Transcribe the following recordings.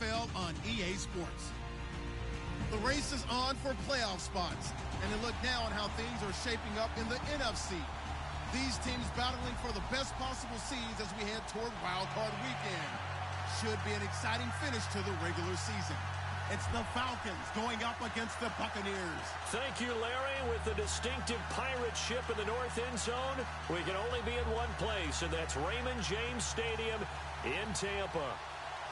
NFL on EA Sports. The race is on for playoff spots, and a look now on how things are shaping up in the NFC. These teams battling for the best possible seeds as we head toward Wild Card Weekend. Should be an exciting finish to the regular season. It's the Falcons going up against the Buccaneers. Thank you, Larry. With the distinctive pirate ship in the north end zone, we can only be in one place, and that's Raymond James Stadium in Tampa.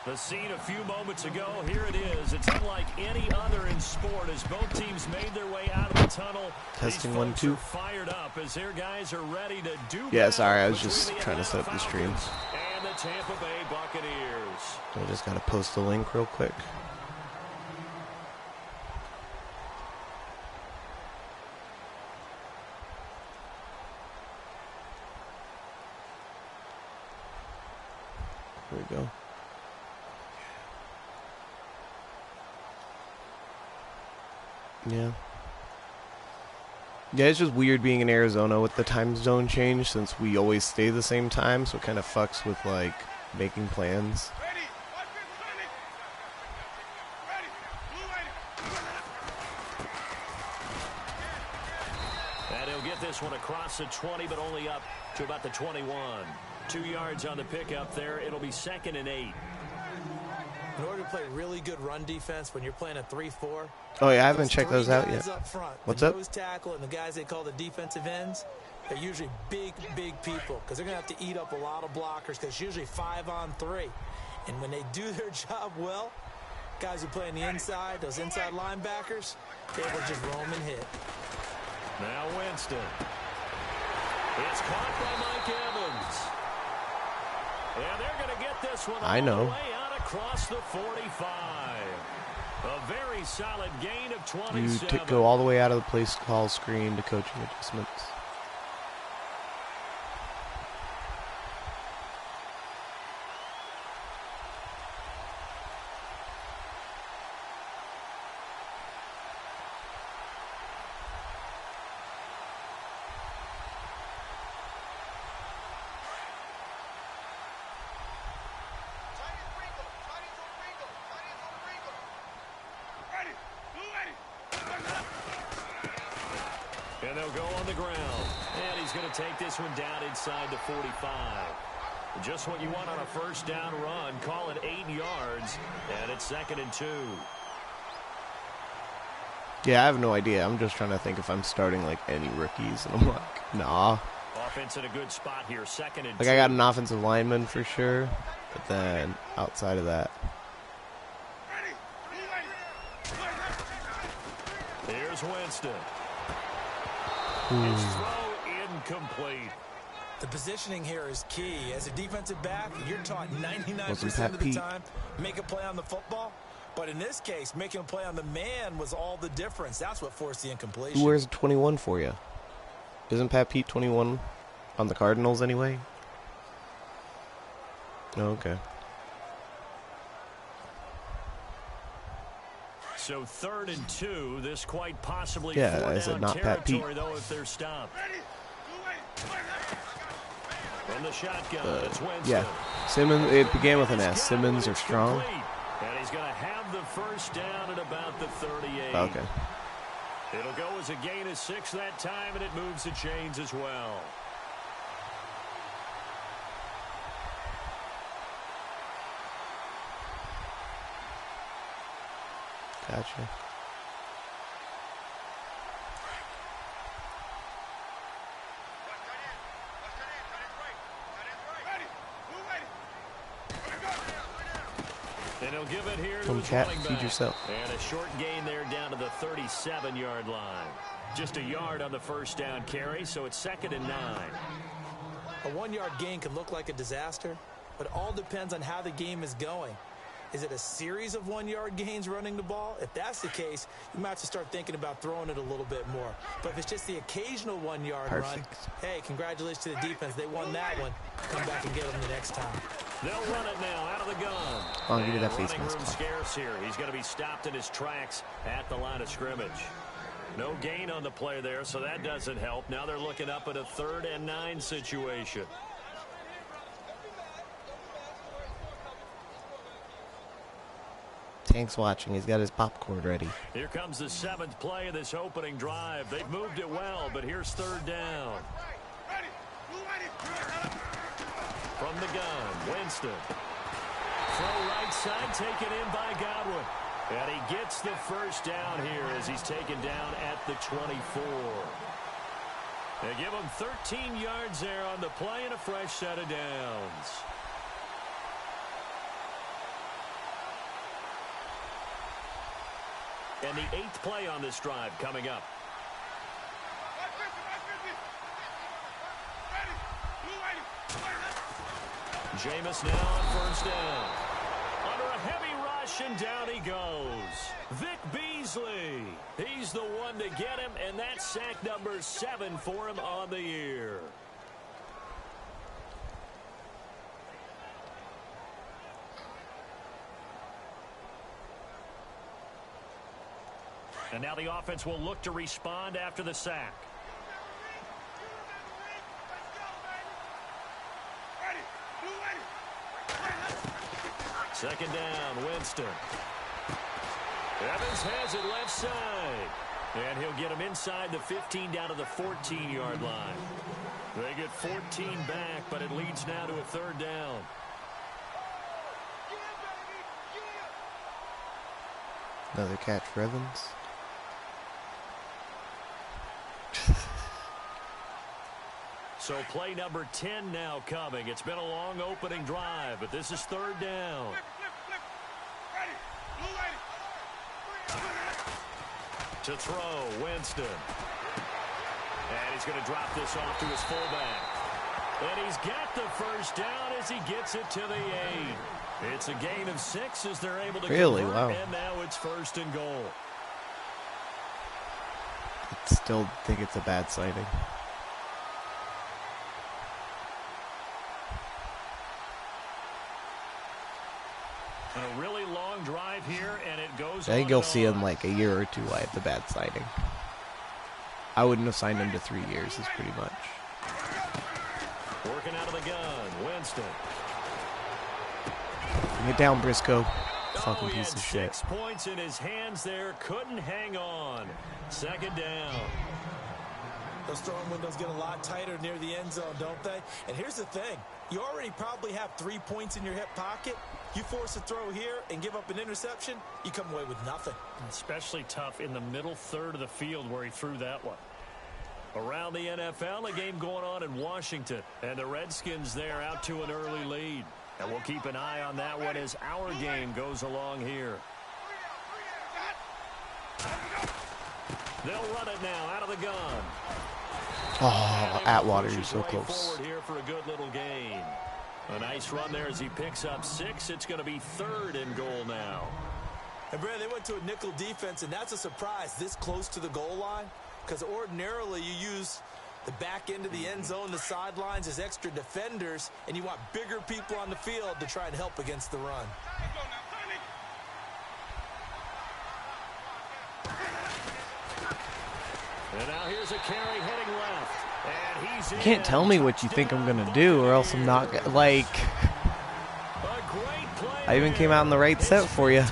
The scene a few moments ago, here it is. It's unlike any other in sport as both teams made their way out of the tunnel. Testing 1, 2. Fired up as their guys are ready to do. Yeah, sorry, I was just trying to set up the stream. And the Tampa Bay Buccaneers. I just got to post the link real quick. There we go. Yeah. Yeah, it's just weird being in Arizona with the time zone change since we always stay the same time, so it kind of fucks with, like, making plans. And he'll get this one across the 20, but only up to about the 21. 2 yards on the pickup there. It'll be 2nd and 8. In order to play really good run defense when you're playing a 3-4. Oh yeah, I haven't checked those out yet. What's up? The nose tackle and the guys they call the defensive ends, they're usually big people because they're going to have to eat up a lot of blockers because it's usually 5-on-3. And when they do their job well, guys who play on the inside, those inside linebackers, they will just roam and hit. Now Winston. It's caught by Mike Evans. And they're going to get this one I know. all the way out across the 45. A very solid gain of 27. You go all the way out of the play call screen to coaching adjustments. And they'll go on the ground. And he's going to take this one down inside the 45. Just what you want on a first down run. Call it 8 yards. And it's 2nd and 2. Yeah, I have no idea. I'm just trying to think if I'm starting like any rookies. And I'm like, nah. Offense in a good spot here. 2nd and 2. Like I got an offensive lineman for sure. But then outside of that. Here's Winston. His throw incomplete. The positioning here is key. As a defensive back, you're taught 99% of the Pete. time, make a play on the football. But in this case, making a play on the man was all the difference. That's what forced the incompletion. Who wears a 21 for you? Isn't Pat Pete 21 on the Cardinals anyway? Oh, okay. So 3rd and 2, this quite possibly Yeah, is it not Pat Pete? though if they're stopped. From the shotgun, it's Winston. Yeah, Simmons. It began with an S. Simmons or Strong. And he's going to have the first down at about the 38. Okay. It'll go as a gain of 6 that time, and it moves the chains as well. Gotcha. And he'll give it here to Come his cat, running feed back. yourself. And a short gain there down to the 37-yard line. Just a yard on the first down carry, so it's 2nd and 9. A 1-yard gain can look like a disaster, but it all depends on how the game is going. Is it a series of 1-yard gains running the ball? If that's the case, you might have to start thinking about throwing it a little bit more. But if it's just the occasional 1-yard run, hey, congratulations to the defense. They won that one. Come back and get them the next time. They'll run it now out of the gun. Oh, give me that face running mask. room scarce here. He's going to be stopped in his tracks at the line of scrimmage. No gain on the play there, so that doesn't help. Now they're looking up at a 3rd and 9 situation. Tank's watching. He's got his popcorn ready. Here comes the 7th play of this opening drive. They've moved it well, but here's 3rd down. From the gun, Winston. Throw right side, taken in by Godwin. And he gets the first down here as he's taken down at the 24. They give him 13 yards there on the play and a fresh set of downs. And the 8th play on this drive coming up. Jameis now on 1st down. Under a heavy rush, and down he goes. Vic Beasley. He's the one to get him, and that's sack number 7 for him on the year. And now the offense will look to respond after the sack. Second down, Winston. Evans has it left side. And he'll get him inside the 15 down to the 14-yard line. They get 14 back, but it leads now to a 3rd down. Another catch for Evans. So play number 10 now coming. It's been a long opening drive, but this is 3rd down. To throw, Winston. And he's going to drop this off to his fullback. And he's got the first down as he gets it to the 8. It's a gain of 6 as they're able to really? convert, Wow. and now it's 1st and goal. I still think it's a bad sighting. A really long drive here, and it goes I think on you'll and see on. him like a year or two why it's a bad sighting. I wouldn't have signed him to 3 years, is pretty much. Working out of the gun, Winston. Get down, Briscoe. Fucking He piece had of shit. 6 points in his hands there. Couldn't hang on. 2nd down. Those throwing windows get a lot tighter near the end zone, don't they? And here's the thing. You already probably have 3 points in your hip pocket. You force a throw here and give up an interception, you come away with nothing. Especially tough in the middle third of the field where he threw that one. Around the NFL, a game going on in Washington. And the Redskins there out to an early lead. And we'll keep an eye on that one as our game goes along here. They'll run it now out of the gun. Oh, Atwater, you're so Right close. forward here for a good little gain. A nice run there as he picks up 6. It's going to be 3rd and goal now. And Brad, they went to a nickel defense, and that's a surprise this close to the goal line, because ordinarily you use the back end of the end zone, the sidelines as extra defenders, and you want bigger people on the field to try and help against the run. And now here's a carry heading left. And he's You can't tell me what you think I'm going to do, or else I'm not going to, like... I even came out in the right set for you.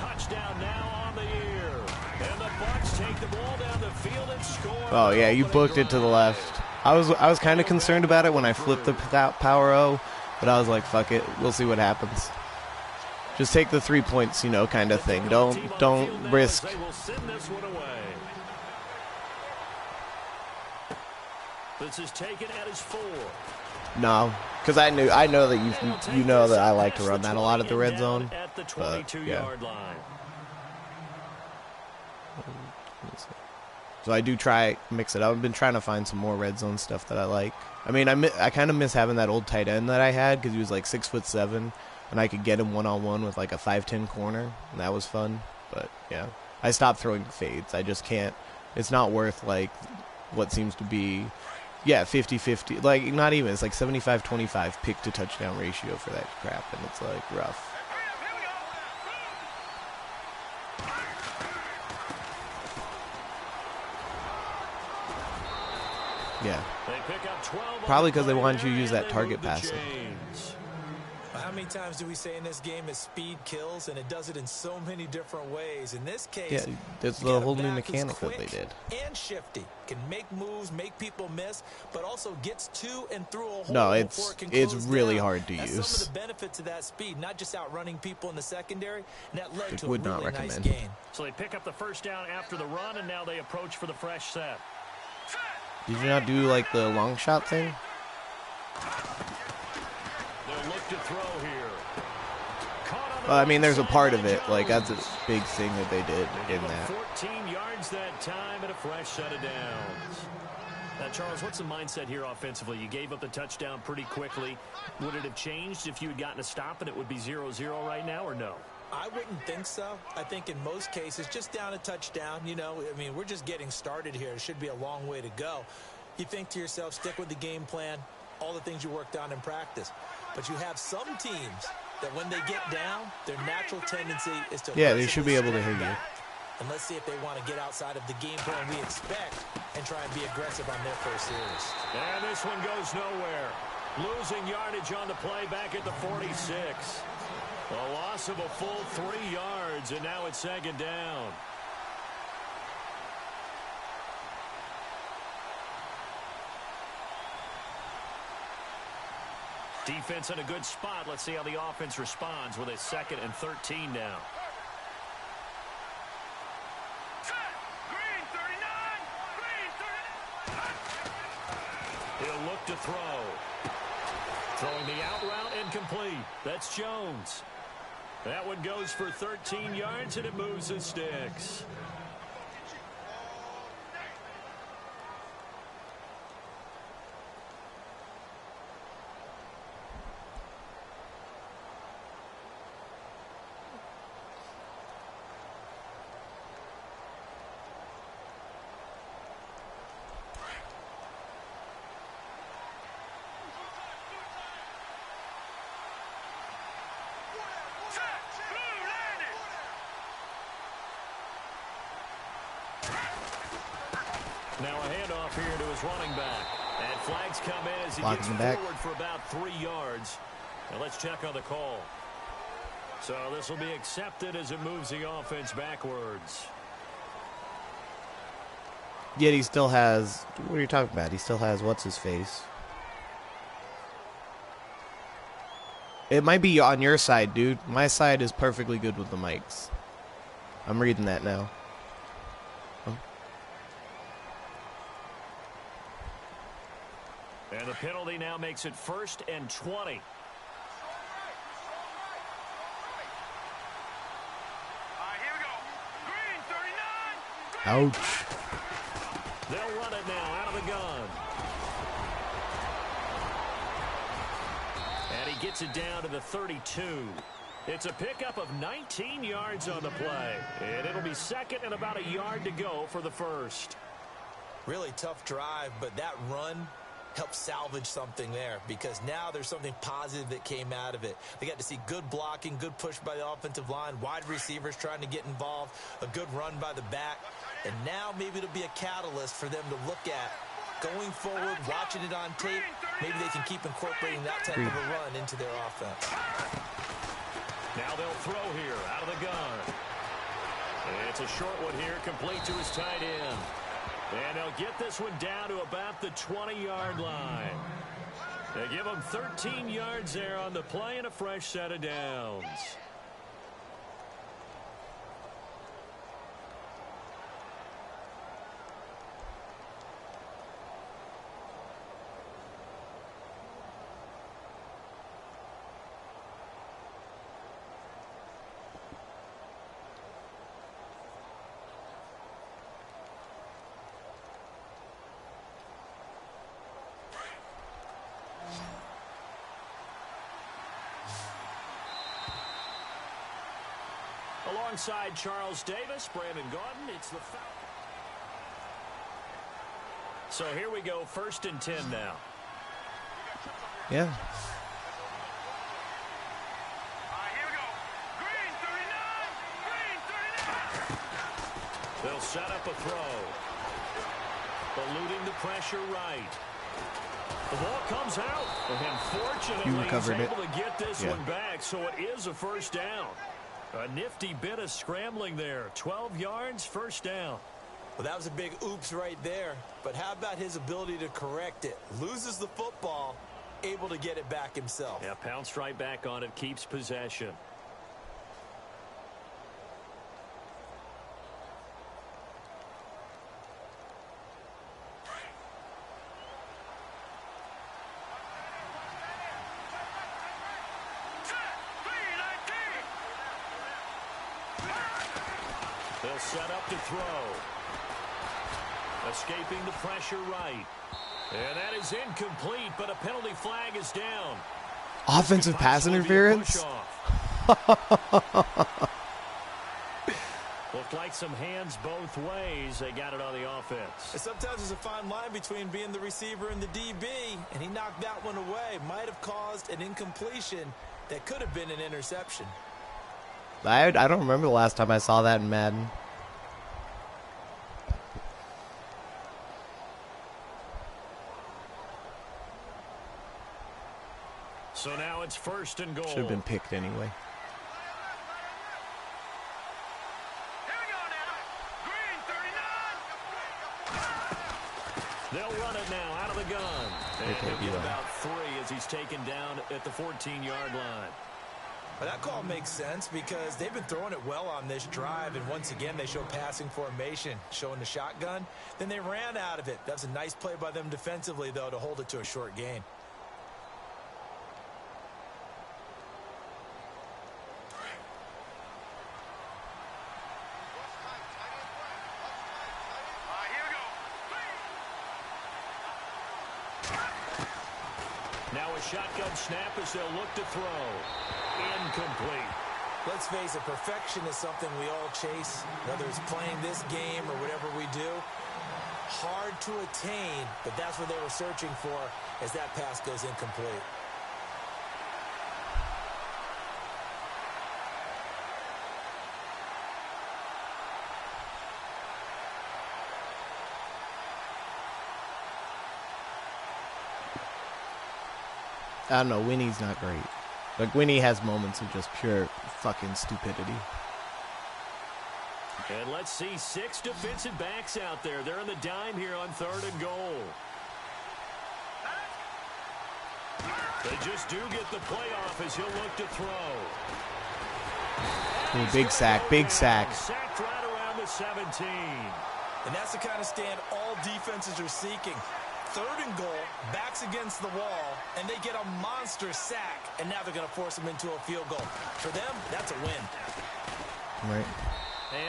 Oh, yeah, you booked it to the left. I was kind of concerned about it when I flipped the power O, but I was like, fuck it, we'll see what happens. Just take the 3 points, you know, kind of thing. Don't risk. This is taken at his 4. No, because I know that you know that I like to run that a lot at the red zone. At the But, 22-yard line. So I do try mix it up. I've been trying to find some more red zone stuff that I like. I mean, I kind of miss having that old tight end that I had because he was like 6'7", and I could get him one-on-one with like a 5'10" corner, and that was fun. But yeah, I stopped throwing fades. I just can't. It's not worth like what seems to be. Yeah, 50-50. Like, not even. It's like 75-25 pick to touchdown ratio for that crap, and it's, like, rough. Yeah. They pick up 12 probably because they wanted you to use that target passing. How How many times do we say in this game is speed kills, and it does it in so many different ways? In this case, yeah, there's a whole new mechanic that they did. And shifty, can make moves, make people miss, but also gets to and through a hole. No, it's really hard to use. Some of the benefits of that speed, not just outrunning people in the secondary, and that led to a would really not recommend. nice gain. So they pick up the first down after the run, and now they approach for the fresh set. Did you not do like the long shot thing? They'll look to throw here. Well, I mean, there's a part of it. Like, that's a big thing that they did in that. 14 yards that time and a fresh set of downs. Now, Charles, what's the mindset here offensively? You gave up the touchdown pretty quickly. Would it have changed if you had gotten a stop and it would be 0-0 right now, or no? I wouldn't think so. I think in most cases, just down a touchdown, you know, I mean, we're just getting started here. It should be a long way to go. You think to yourself, stick with the game plan, all the things you worked on in practice. But you have some teams that when they get down, their natural tendency is to... Yeah, they should be able to hear you. And let's see if they want to get outside of the game plan we expect and try and be aggressive on their first series. And this one goes nowhere. Losing yardage on the play back at the 46. A loss of a full 3 yards, and now it's second down. Defense in a good spot. Let's see how the offense responds with a 2nd and 13 now. He'll look to throw. Throwing the out route incomplete. That's Jones. That one goes for 13 yards, and it moves the sticks. Now a handoff here to his running back. And flags come in as he gets forward for about 3 yards. Now let's check on the call. So this will be accepted as it moves the offense backwards. Yet he still has... What are you talking about? He still has what's-his-face. It might be on your side, dude. My side is perfectly good with the mics. I'm reading that now. And the penalty now makes it 1st and 20. Ouch. They'll run it now out of the gun. And he gets it down to the 32. It's a pickup of 19 yards on the play. And it'll be 2nd and about a yard to go for the first. Really tough drive, but that run helped salvage something there because now there's something positive that came out of it. They got to see good blocking, good push by the offensive line, wide receivers trying to get involved, a good run by the back, and now maybe it'll be a catalyst for them to look at going forward, watching it on tape. Maybe they can keep incorporating that type of a run into their offense. Now they'll throw here out of the gun. It's a short one here, complete to his tight end. And they'll get this one down to about the 20-yard line. They give him 13 yards there on the play and a fresh set of downs. Alongside Charles Davis, Brandon Gaudin, it's the Falcons. So here we go, 1st and 10 now. Yeah. Here we go. Green 39. They'll set up a throw. Eluding the pressure right. The ball comes out, and fortunately he's able to get this one back, so it is a first down. A nifty bit of scrambling there. 12 yards, first down. Well, that was a big oops right there, but how about his ability to correct it? Loses the football, able to get it back himself. Yeah, pounced right back on it, keeps possession. They'll set up to throw. Escaping the pressure right. And that is incomplete, but a penalty flag is down. Offensive pass interference? Looked like some hands both ways. They got it on the offense. And sometimes there's a fine line between being the receiver and the DB, and he knocked that one away. Might have caused an incompletion that could have been an interception. I don't remember the last time I saw that in Madden. So now it's first and goal. Should have been picked anyway. They'll run it now out of the gun. And he'll get about 3 as he's taken down at the 14-yard line. Well, that call makes sense because they've been throwing it well on this drive, and once again they show passing formation, showing the shotgun. Then they ran out of it. That's a nice play by them defensively, though, to hold it to a short gain. Now a shotgun snap as they'll look to throw. Incomplete. Let's face it, perfection is something we all chase, whether it's playing this game or whatever we do. Hard to attain, but that's what they were searching for as that pass goes incomplete. I don't know, Winnie's not great. Like, Winnie has moments of just pure fucking stupidity. And let's see 6 defensive backs out there. They're in the dime here on 3rd and goal. They just do get the playoff as he'll look to throw. Ooh, big sack, big sack. Sacked right around the 17. And that's the kind of stand all defenses are seeking. 3rd and goal, backs against the wall, and they get a monster sack, and now they're going to force them into a field goal. For them, that's a win. Right.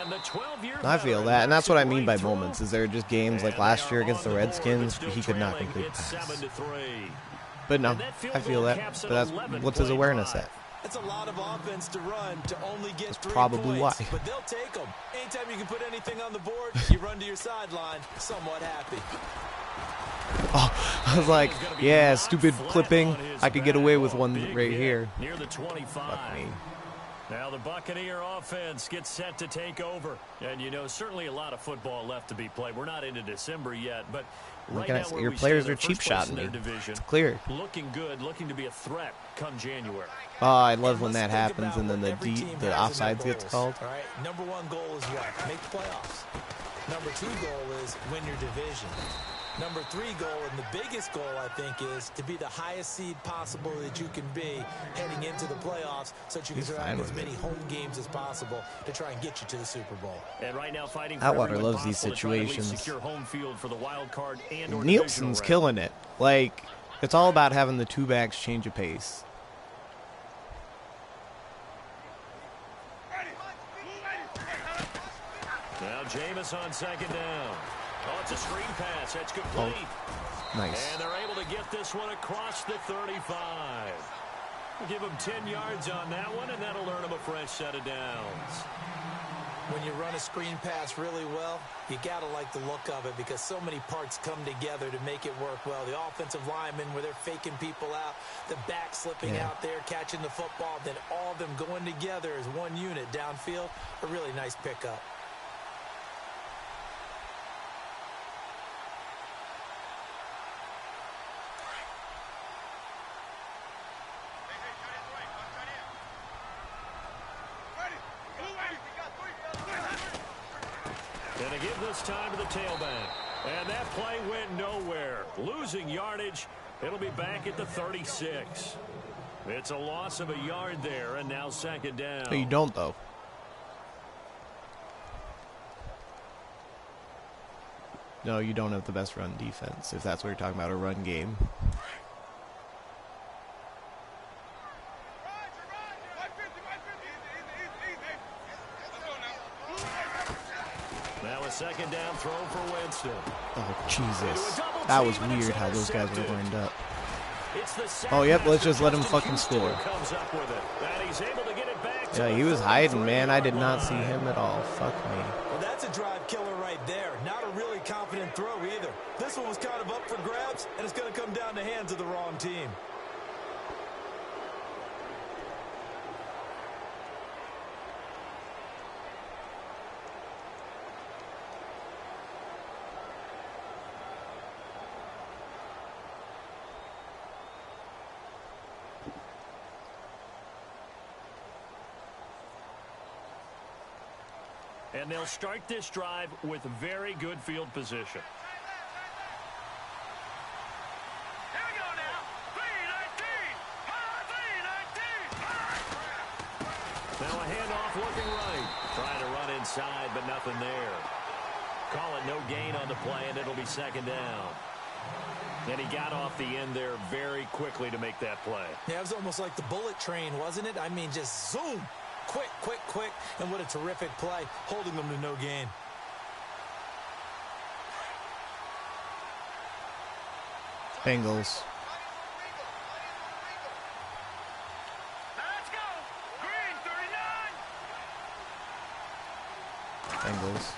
And the 12-year I feel that, and that's what I mean by moments. Is there just games like last year against the Redskins, he could not complete the pass. But no, I feel that. But that's what's his awareness at? It's a lot of offense to run to only get 3 probably points, why. but they'll take them. Anytime you can put anything on the board, you run to your sideline somewhat happy. Oh, I was like, yeah, stupid clipping. I could get away with one right here. Near the 25. Fuck me. Now the Buccaneer offense gets set to take over. And, you know, certainly a lot of football left to be played. We're not into December yet, but right now where your players are cheap shotting me. It's clear. Looking good, looking to be a threat come January. Oh, I love when that happens and then the offsides gets called. All right, number 1 goal is what? Make the playoffs. Number 2 goal is win your division. Number 3 goal, and the biggest goal, I think, is to be the highest seed possible that you can be heading into the playoffs so that you can survive as many home games as possible to try and get you to the Super Bowl. And right now, fighting Atwater loves these situations. Secure home field for the wild card and Nielsen's killing it. Like, it's all about having the 2 backs change of pace. Now Jameis on 2nd down. Oh, it's a screen pass. That's complete. Oh, nice. And they're able to get this one across the 35. We'll give them 10 yards on that one, and that'll earn them a fresh set of downs. When you run a screen pass really well, you got to like the look of it because so many parts come together to make it work well. The offensive linemen where they're faking people out, the back slipping out there, catching the football, then all of them going together as one unit downfield. A really nice pickup. And they give this time to the tailback. And that play went nowhere. Losing yardage. It'll be back at the 36. It's a loss of a yard there, and now second down. No, you don't, though. No, you don't have the best run defense, if that's what you're talking about, a run game. Now a second down throw for Winston. Oh, Jesus. That was weird how those guys were lined up. Oh, yep, let's just let him fucking score. Yeah, he was hiding, man. I did not see him at all. Fuck me. Well, that's a drive killer right there. Not a really confident throw either. This one was kind of up for grabs, and it's going to come down the hands of the wrong team. And they'll start this drive with very good field position. Here we go now. 3-19. Now a handoff looking right. Trying to run inside, but nothing there. Call it no gain on the play, and it'll be second down. And he got off the end there very quickly to make that play. Yeah, it was almost like the bullet train, wasn't it? I mean, just zoom. Quick, quick, quick. And what a terrific play, holding them to no gain. Bengals. Let's go. Green, 39. Bengals.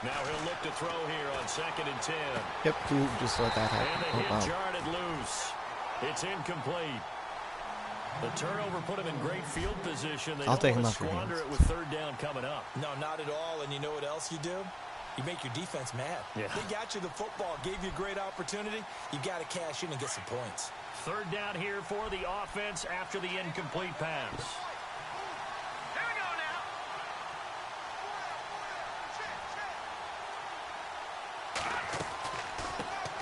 Now he'll look to throw here on 2nd and 10. Yep, cool. Just let that And happen. the Oh, hit wow. yarded loose. It's incomplete. The turnover put him in great field position. They I'll don't take want him to off your squander hands. it with third down coming up. No, not at all. And you know what else you do? You make your defense mad. Yeah. They got you the football, gave you a great opportunity. You got to cash in and get some points. Third down here for the offense after the incomplete pass. Here we go now.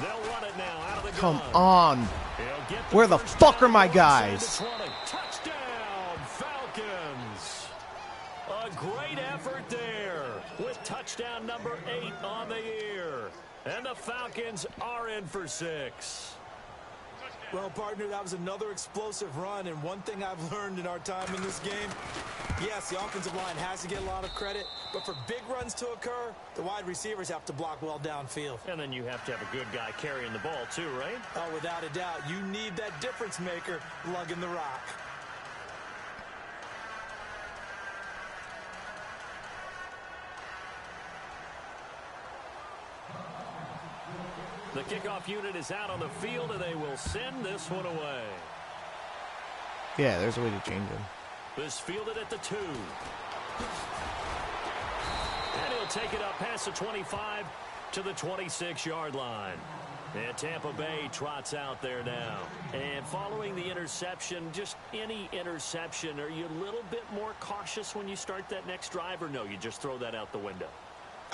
They'll run it now out of the Come gun. on. He'll get Where the first fuck down are my inside the guys? 20. Touchdown, Falcons. A great effort there with touchdown number 8 on the year. And the Falcons are in for 6. Well, partner, that was another explosive run, and one thing I've learned in our time in this game, yes, the offensive line has to get a lot of credit, but for big runs to occur, the wide receivers have to block well downfield. And then you have to have a good guy carrying the ball too, right? Oh, without a doubt, you need that difference maker lugging the rock. The kickoff unit is out on the field, and they will send this one away. Yeah, there's a way to change him. This fielded at the 2. And he'll take it up past the 25 to the 26-yard line. And Tampa Bay trots out there now. And following the interception, just any interception, are you a little bit more cautious when you start that next drive, or no, you just throw that out the window?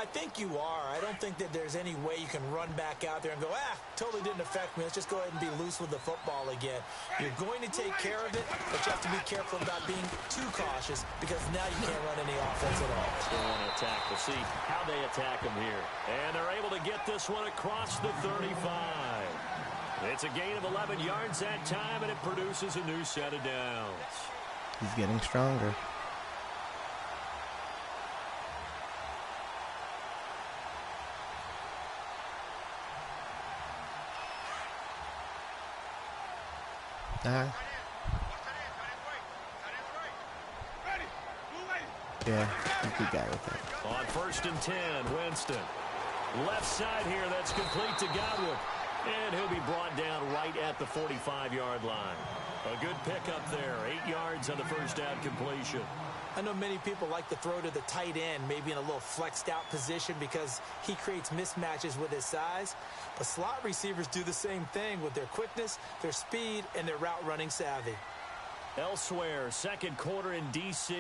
I think you are. I don't think that there's any way you can run back out there and go, totally didn't affect me. Let's just go ahead and be loose with the football again. You're going to take care of it, but you have to be careful about being too cautious because now you can't run any offense at all. Still want to attack. We'll see how they attack them here. And they're able to get this one across the 35. It's a gain of 11 yards that time, and it produces a new set of downs. He's getting stronger. Yeah, good guy with that. On 1st and 10, Winston. Left side here, that's complete to Godwin. And he'll be brought down right at the 45-yard line. A good pickup there, 8 yards on the first down completion. I know many people like to throw to the tight end, maybe in a little flexed out position because he creates mismatches with his size. But slot receivers do the same thing with their quickness, their speed, and their route running savvy. Elsewhere, second quarter in D.C.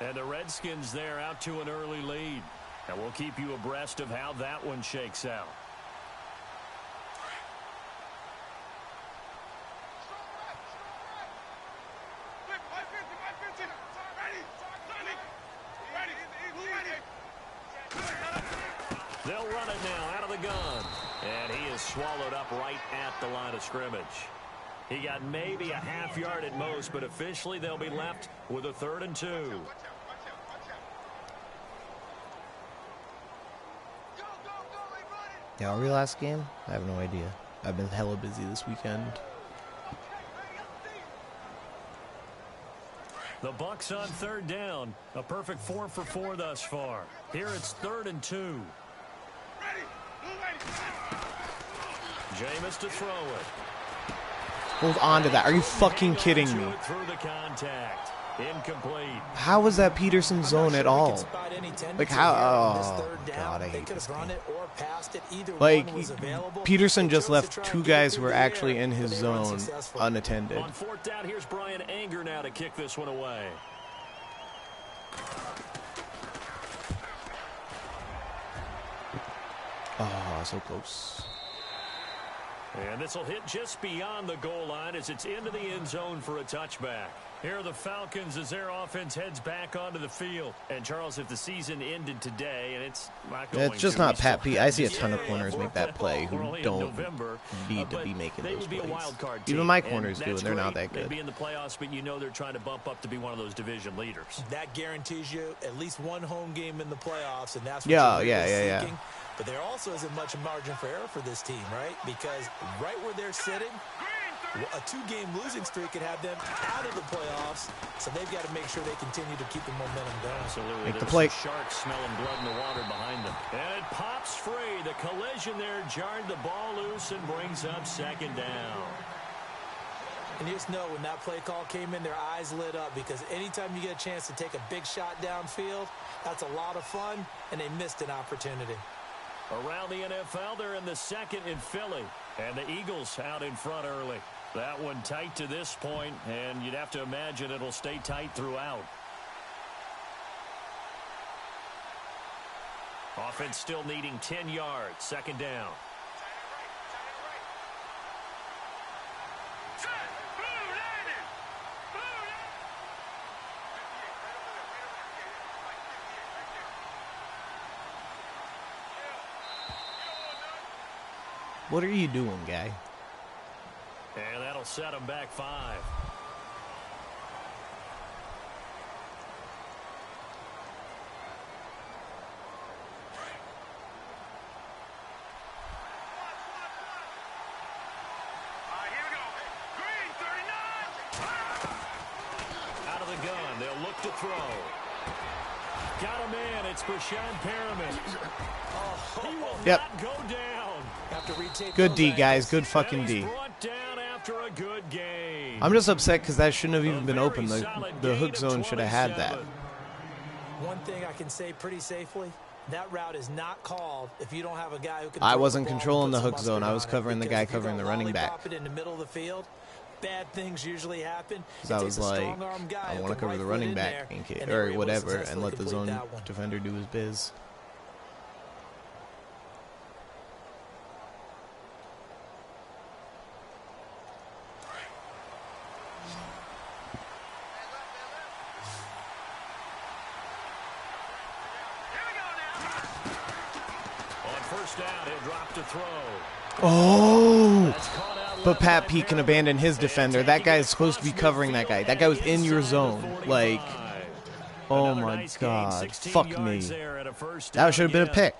And the Redskins there out to an early lead. And we'll keep you abreast of how that one shakes out. They'll run it now out of the gun. And he is swallowed up right at the line of scrimmage. He got maybe a half yard at most, but officially they'll be left with a 3rd and 2. Yeah, are we last game? I have no idea. I've been hella busy this weekend. The Bucks on 3rd down. A perfect 4 for 4 thus far. Here it's 3rd and 2. Jameis to throw it. Hold on to that. Are you fucking kidding me? Through the contact. Incomplete. How was that Peterson zone at all? Like how? Oh God, I hate this game. Like Peterson just left 2 guys who were actually in his zone unattended. On 4th down, here's Brian Anger now to kick this one away. Oh, so close. And this will hit just beyond the goal line as it's into the end zone for a touchback. Here are the Falcons as their offense heads back onto the field. And, Charles, if the season ended today, and it's not going it's just to, not Pat Pete. I see a ton of corners make that play who don't need to be making they those would be plays. a wild card Even team, my corners do, and they're not great. that good. They'd be in the playoffs, but you know they're trying to bump up to be one of those division leaders. That guarantees you at least one home game in the playoffs, and that's what yeah. seeking. But there also isn't much margin for error for this team, right? Because right where they're sitting, a 2-game losing streak could have them out of the playoffs, so they've got to make sure they continue to keep the momentum going. Absolutely. Make the play. Sharks smelling blood in the water behind them. And it pops free. The collision there jarred the ball loose and brings up 2nd down. And you just know when that play call came in, their eyes lit up because anytime you get a chance to take a big shot downfield, that's a lot of fun, and they missed an opportunity. Around the NFL, they're in the 2nd in Philly. And the Eagles out in front early. That one tight to this point, and you'd have to imagine it'll stay tight throughout. Offense still needing 10 yards. 2nd down. What are you doing, guy? And that'll set him back 5. Here we go. Green, 39. Out of the gun. They'll look to throw. Got a man. It's Brashad Perriman. He will not go down. Good D, guys. Good fucking D. A good game. I'm just upset because that shouldn't have even been open. The hook zone should have had that. One thing I can say pretty safely, that route is not called if you don't have a guy who can. I wasn't controlling the hook zone. I was covering the guy covering the running back. In the middle of the field, bad things usually happen. I was like, I want to cover the running back or whatever and let the zone defender do his biz. Down, he'll drop to throw. Oh, but Pat Pete can abandon his defender. That guy is supposed to be covering that guy. That guy was in your zone. Like, oh my God, fuck me. That should have been a pick.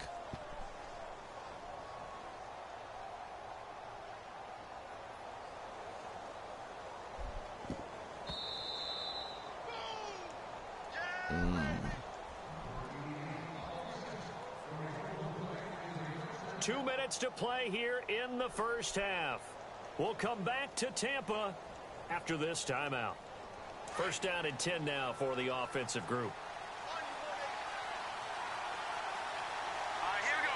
Two minutes to play here in the first half. We'll come back to Tampa after this timeout. 1st down and 10 now for the offensive group. Here we go.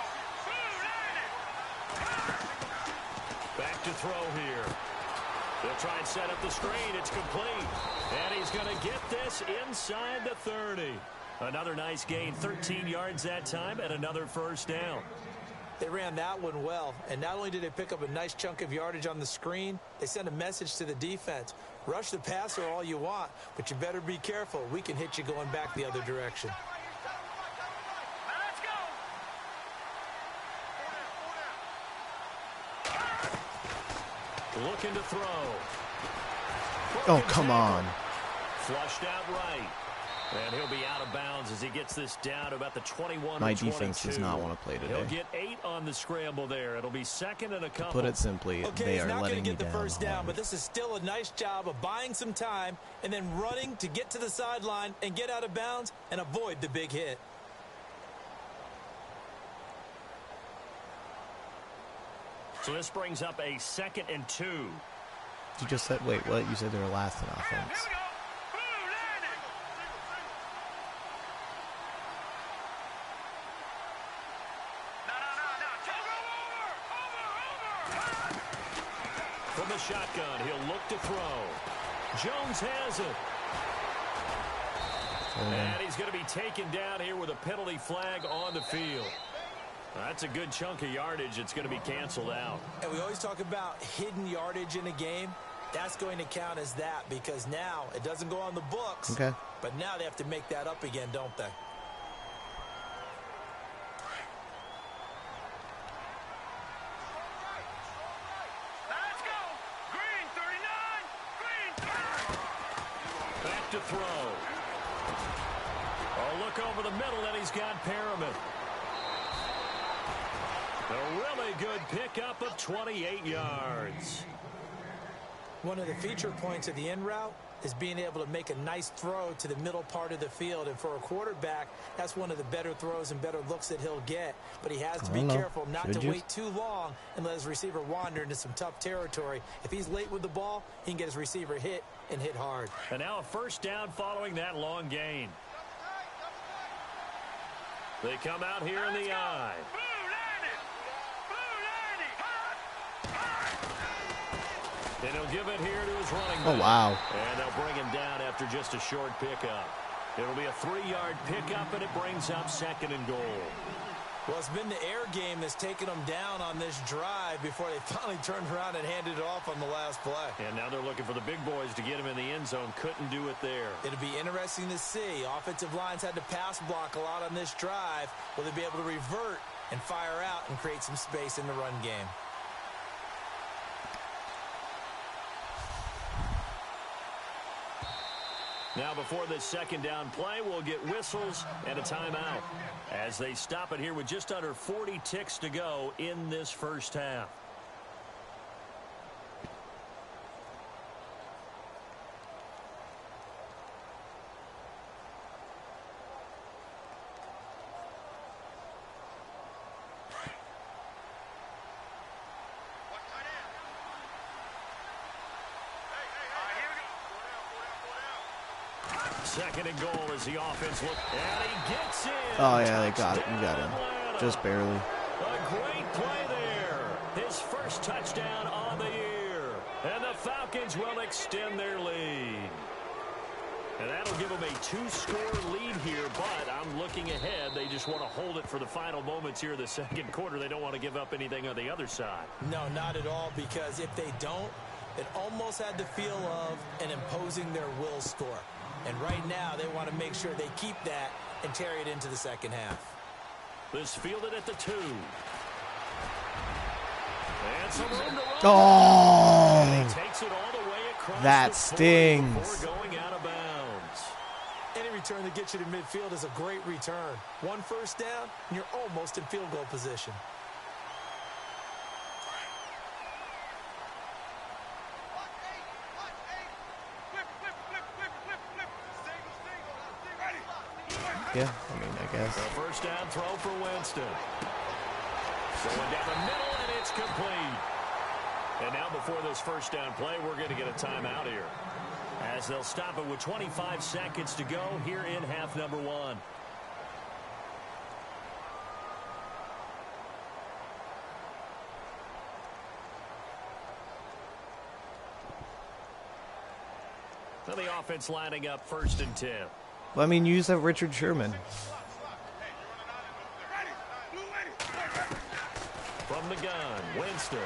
Back to throw here. They'll try and set up the screen. It's complete. And he's going to get this inside the 30. Another nice gain, 13 yards that time, and another first down. They ran that one well, and not only did they pick up a nice chunk of yardage on the screen, they sent a message to the defense. Rush the passer all you want, but you better be careful. We can hit you going back the other direction. Looking to throw. Oh, come on. Flushed out right. And he'll be out of bounds as he gets this down to about the 21. My defense does not want to play today. He'll get 8 on the scramble there. It'll be second and a couple. To put it simply, they are letting me down. He's not going to get the first down, but this is still a nice job of buying some time and then running to get to the sideline and get out of bounds and avoid the big hit. So this brings up a 2nd and 2. You just said, wait, what? You said they were last in offense. From the shotgun, he'll look to throw. Jones has it. And he's going to be taken down here with a penalty flag on the field. That's a good chunk of yardage. It's going to be canceled out. And we always talk about hidden yardage in a game. That's going to count as that because now it doesn't go on the books. Okay. But now they have to make that up again, don't they? Let's go. Green 39. Green 30. Back to throw. Oh, look over the middle, and he's got Perriman. A really good pickup of 28 yards. One of the feature points of the in route is being able to make a nice throw to the middle part of the field. And for a quarterback, that's one of the better throws and better looks that he'll get. But he has to be careful not to wait too long and let his receiver wander into some tough territory. If he's late with the ball, he can get his receiver hit and hit hard. And now a first down following that long gain. They come out here in the eye. And he'll give it here to his running back. Oh, wow. And they'll bring him down after just a short pickup. It'll be a 3-yard pickup, and it brings up 2nd and goal. Well, it's been the air game that's taken them down on this drive before they finally turned around and handed it off on the last play. And now they're looking for the big boys to get him in the end zone. Couldn't do it there. It'll be interesting to see. Offensive lines had to pass block a lot on this drive. Will they be able to revert and fire out and create some space in the run game? Now before this 2nd down play, we'll get whistles and a timeout as they stop it here with just under 40 ticks to go in this first half. Second and goal as the offense look, and he gets in. Oh, yeah, they got it. You got him. Just barely. A great play there. His first touchdown on the year. And the Falcons will extend their lead. And that'll give them a 2-score lead here, but I'm looking ahead. They just want to hold it for the final moments here in the 2nd quarter. They don't want to give up anything on the other side. No, not at all, because if they don't, it almost had the feel of an imposing their will score. And right now, they want to make sure they keep that and carry it into the 2nd half. This fielded at the 2. And some room to run. Oh! And he takes it all the way across That the stings. before going out of bounds. Any return that gets you to midfield is a great return. One first down, and you're almost in field goal position. Yeah, I mean, I guess. The first down throw for Winston. Going down the middle, and it's complete. And now before this first down play, we're going to get a timeout here, as they'll stop it with 25 seconds to go here in half number 1. So the offense lining up 1st and 10. Well, I mean, you used to have Richard Sherman. From the gun, Winston.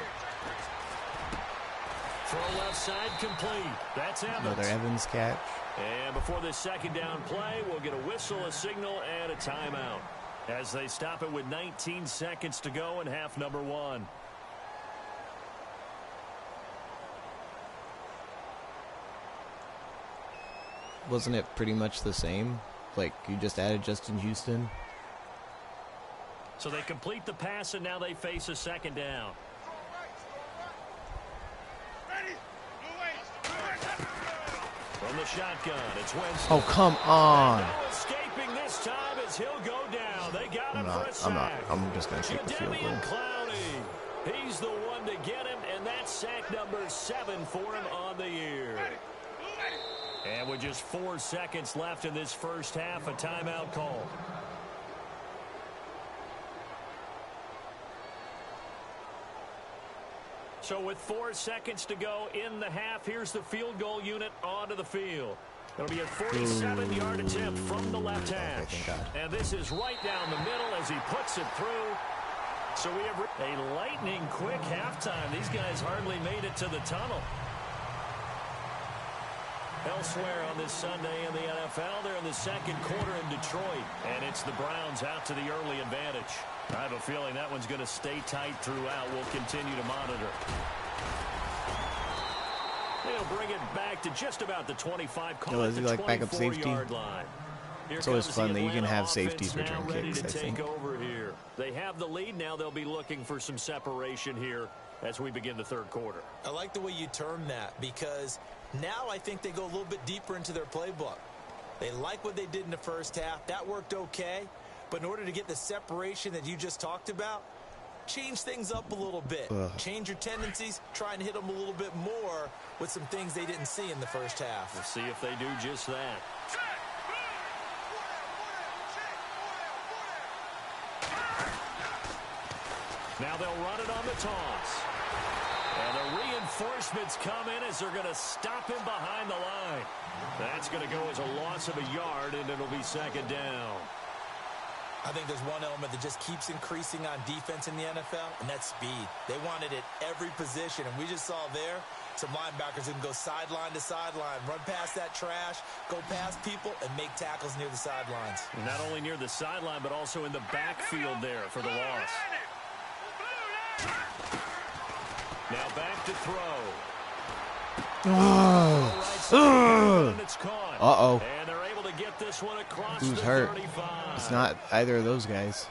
Throw left side complete. That's Evans. Another Evans catch. And before this second down play, we'll get a whistle, a signal, and a timeout as they stop it with 19 seconds to go in half number 1. Wasn't it pretty much the same? Like, you just added Justin Houston? So they complete the pass, and now they face a second down. From the shotgun, it's Winston. Oh, come on. No escaping this time as he'll go down. They got him for a sack. I'm just going to take the field goal. Clowney. He's the one to get him, and that's sack number 7 for him on the year. And with just 4 seconds left in this first half, a timeout call. So with 4 seconds to go in the half, here's the field goal unit onto the field. It'll be a 47-yard attempt from the left hash. And this is right down the middle as he puts it through. So we have a lightning-quick halftime. These guys hardly made it to the tunnel. Elsewhere on this Sunday in the NFL, they're in the second quarter in Detroit. And it's the Browns out to the early advantage. I have a feeling that one's going to stay tight throughout. We'll continue to monitor. They'll bring it back to just about the 25, call it the 24-yard line. It's always fun that you can have safeties return kicks, I think. Over here. They have the lead. Now they'll be looking for some separation here as we begin the third quarter. I like the way you term that, because now I think they go a little bit deeper into their playbook. They like what they did in the first half. That worked okay. But in order to get the separation that you just talked about, change things up a little bit. Change your tendencies. Try and hit them a little bit more with some things they didn't see in the first half. We'll see if they do just that. Now they'll run it on the toss. And the reinforcements come in as they're going to stop him behind the line. That's going to go as a loss of a yard, and it'll be second down. I think there's one element that just keeps increasing on defense in the NFL, and that's speed. They want it at every position, and we just saw there some linebackers who can go sideline to sideline, run past that trash, go past people, and make tackles near the sidelines. Not only near the sideline, but also in the backfield there for the loss. Now back to throw. Uh-oh. And they're able to get this one across Who's the hurt? 35. It's not either of those guys.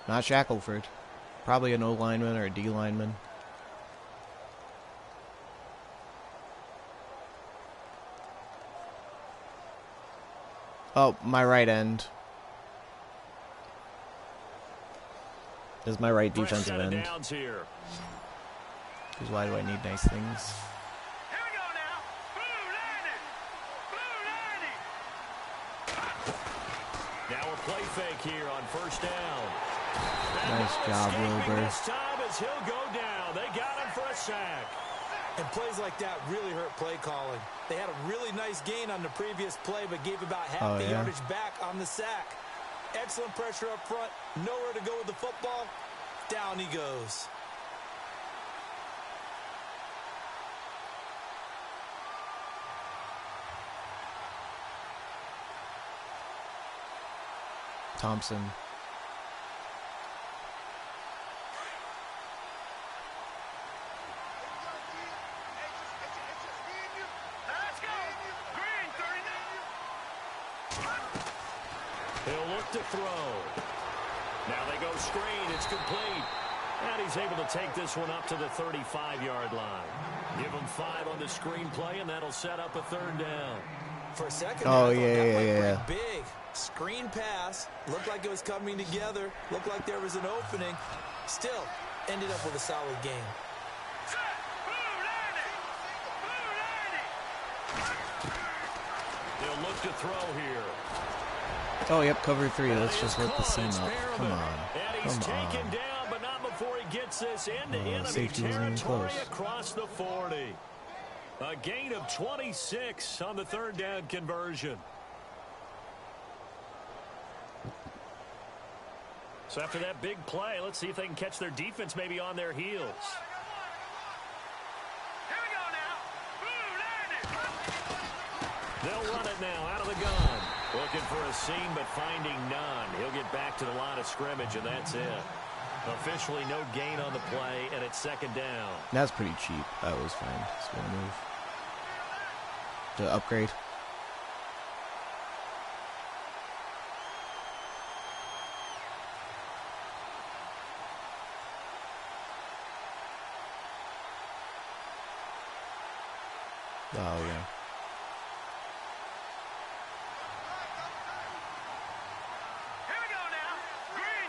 Not Shackelford. Probably an O lineman or a D lineman. Oh, my right end. This is my right defensive end. Because why do I need nice things? Here we go now. Blue 90. Now a play fake here on first down. Nice job, Wilbur. This time as he'll go down. They got him for a sack. And plays like that really hurt play calling. They had a really nice gain on the previous play, but gave about half the yardage back on the sack. Excellent pressure up front. Nowhere to go with the football. Down he goes. Thompson. Let's go. Green 39. He'll look to throw. Now they go screen. It's complete. And he's able to take this one up to the 35-yard line. Give him 5 on the screen play, and that'll set up a third down. For a second, yeah. Big screen pass. Looked like it was coming together. Looked like there was an opening. Still, ended up with a solid game. Set. Blue 90. They'll look to throw here. Oh, yep, cover 3. Let's just let the seam up. Come on. And he's taken down, but not before he gets this into enemy safety wasn't even territory close. across the 40. A gain of 26 on the third down conversion. So after that big play, let's see if they can catch their defense maybe on their heels. Here we go now. They'll run it now out of the gun. Looking for a seam, but finding none. He'll get back to the line of scrimmage, and that's it. Officially no gain on the play, and it's second down. That's pretty cheap. That was fine. It's a good move. To upgrade. Oh, yeah. Here we go now. Green.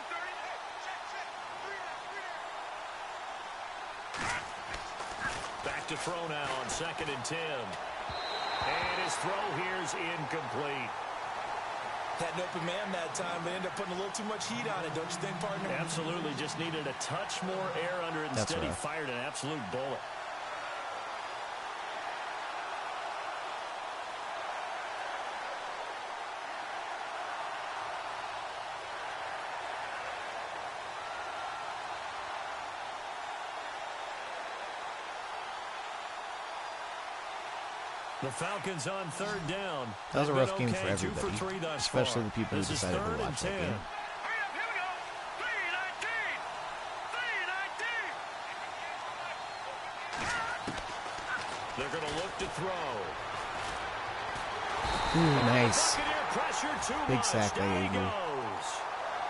Back to throw now on 2nd and 10. And his throw here's incomplete. Had an open man that time, but ended up putting a little too much heat on it, don't you think, partner? Absolutely. Just needed a touch more air under it. Instead, he fired an absolute bullet. The Falcons on third down. That was a rough game okay, for everybody, 2 for 3 thus especially far. the people who This is decided to 3rd and watch that 10. game. Hurry up. Here we go. 3-19. 3-19. They're going to look to throw. Ooh, nice. Buccaneer pressure too Big much. sack by Down he Eagle. goes.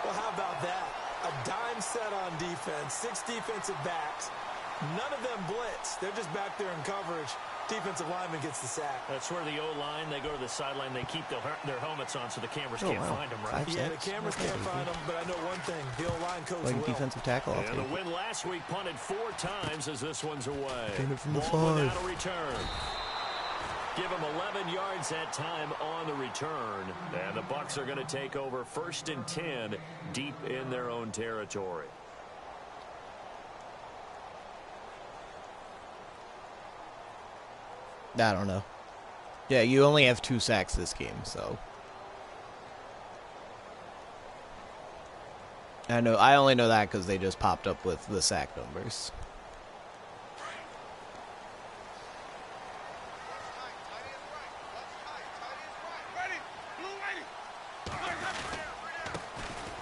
Well, how about that? A dime set on defense, 6 defensive backs. None of them blitz. They're just back there in coverage. Defensive lineman gets the sack. That's where the O-line, they go to the sideline, they keep their helmets on so the cameras Oh, can't wow. find them, right? 5 Yeah, the sacks? cameras can't find them, but I know one thing. The O-line coach Like will. defensive tackle, I'll And take the it. win last week punted 4 times as this one's away. Taking it from the Ball 5. without a return. Give him 11 yards that time on the return. And the Bucs are going to take over 1st and 10 deep in their own territory. I don't know. Yeah, you only have 2 sacks this game, so. I only know that because they just popped up with the sack numbers.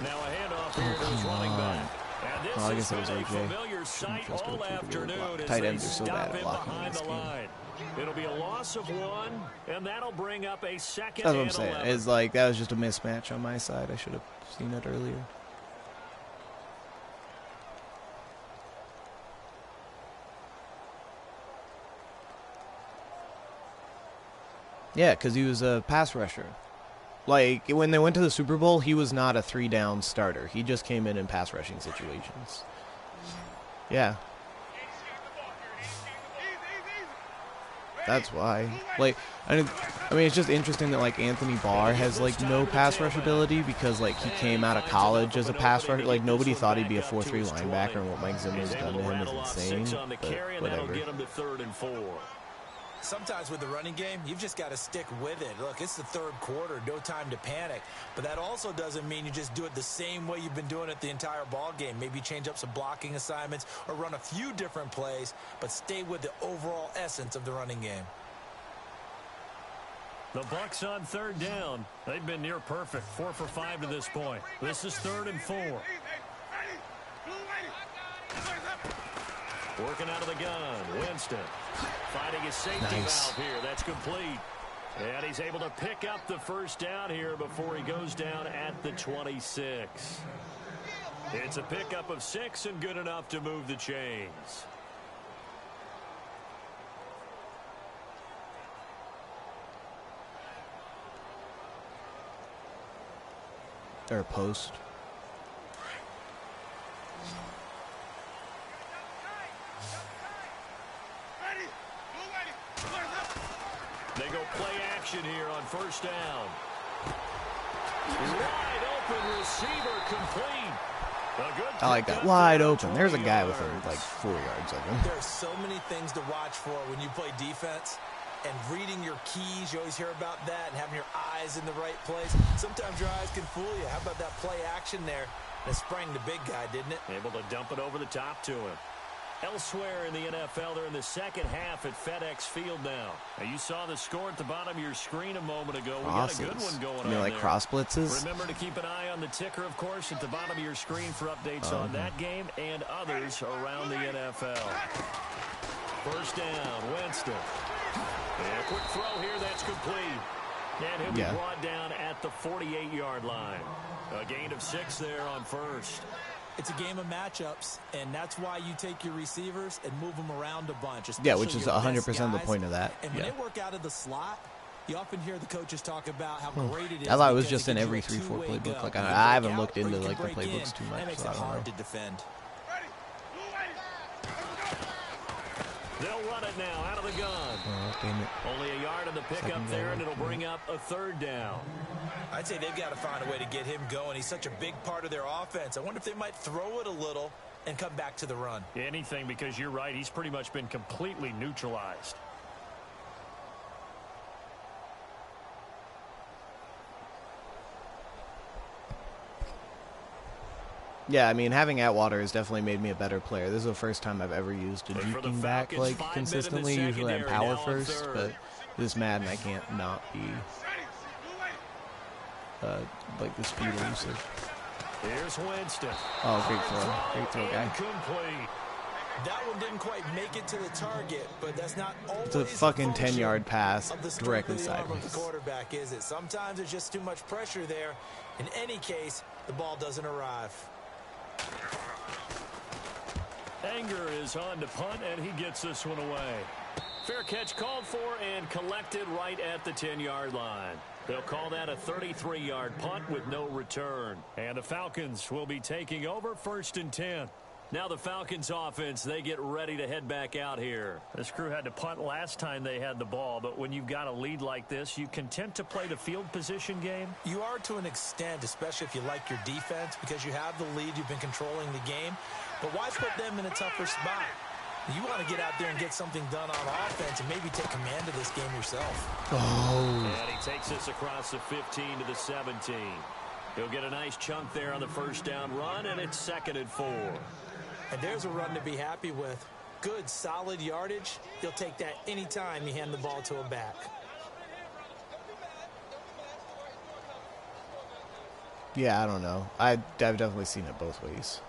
Now a handoff here to his running back. And this I guess has that was been a AJ. familiar sight Just all gonna keep it really afternoon blocked. as Tight they ends are so stop bad at him blocking behind this the game. line. It'll be a loss of 1, and that'll bring up a 2nd That's what and I'm saying. 11. It's like, that was just a mismatch on my side. I should have seen it earlier. Yeah, because he was a pass rusher. Like, when they went to the Super Bowl, he was not a 3-down starter. He just came in pass rushing situations. Yeah. That's why. Like, I mean, it's just interesting that, like, Anthony Barr has, like, no pass rush ability because, like, he came out of college as a pass rusher. Like, nobody thought he'd be a 4-3 linebacker, and what Mike Zimmer's done to him is insane. But whatever. Get him to 3rd and 4. Sometimes with the running game, you've just got to stick with it. Look, it's the 3rd quarter, no time to panic. But that also doesn't mean you just do it the same way you've been doing it the entire ball game. Maybe change up some blocking assignments or run a few different plays, but stay with the overall essence of the running game. The Bucs on 3rd down. They've been near perfect, 4 for 5 to this point. This is 3rd and 4. Working out of the gun, Winston finding his safety valve here. That's complete. And he's able to pick up the 1st down here before he goes down at the 26. It's a pickup of 6 and good enough to move the chains. Or post. They go play action here on 1st down. Wide open receiver complete. I like that. Wide open. There's a guy with like 4 yards of him. There are so many things to watch for when you play defense. And reading your keys, you always hear about that, and having your eyes in the right place. Sometimes your eyes can fool you. How about that play action there? And it sprang the big guy, didn't it? Able to dump it over the top to him. Elsewhere in the NFL, they're in the second half at FedEx Field now. You saw the score at the bottom of your screen a moment ago. We got a good one going on like there. Cross blitzes? Remember to keep an eye on the ticker, of course, at the bottom of your screen for updates on that game and others around the NFL. First down, Winston. And a quick throw here, that's complete. And he'll be brought down at the 48-yard line. A gain of 6 there on first. It's a game of matchups, and that's why you take your receivers and move them around a bunch. Yeah, which is 100% the point of that. And when they work out of the slot, you often hear the coaches talk about how great it is. I thought it was just in every 3-4 playbook. Like I haven't looked into like the playbooks too much. That makes it hard to defend. They'll run it now out of the gun. Oh, damn it. Only a yard in the pickup there, and it'll bring up a third down. I'd say they've got to find a way to get him going. He's such a big part of their offense. I wonder if they might throw it a little and come back to the run. Anything, because you're right. He's pretty much been completely neutralized. Yeah, I mean, having Atwater has definitely made me a better player. This is the first time I've ever used a juking back like consistently. Usually I'm power first, but this Madden I can't not be like the speed elusive. Here's Winston. Oh, great throw, guy. Incomplete. That one didn't quite make it to the target, but that's not always it's a fucking 10-yard pass directly sideways. sideways. The quarterback, is it? Sometimes there's just too much pressure there. In any case, the ball doesn't arrive. Anger is on to punt, and he gets this one away. Fair catch called for and collected right at the 10-yard line. They'll call that a 33-yard punt with no return. And the Falcons will be taking over 1st and 10. Now the Falcons offense, they get ready to head back out here. This crew had to punt last time they had the ball, but when you've got a lead like this, you content to play the field position game? You are to an extent, especially if you like your defense, because you have the lead, you've been controlling the game. But why put them in a tougher spot? You want to get out there and get something done on offense and maybe take command of this game yourself. Oh. And he takes this across the 15 to the 17. He'll get a nice chunk there on the first down run, and it's 2nd and 4. And there's a run to be happy with. Good, solid yardage. You'll take that anytime you hand the ball to a back. Yeah, I don't know. I've definitely seen it both ways.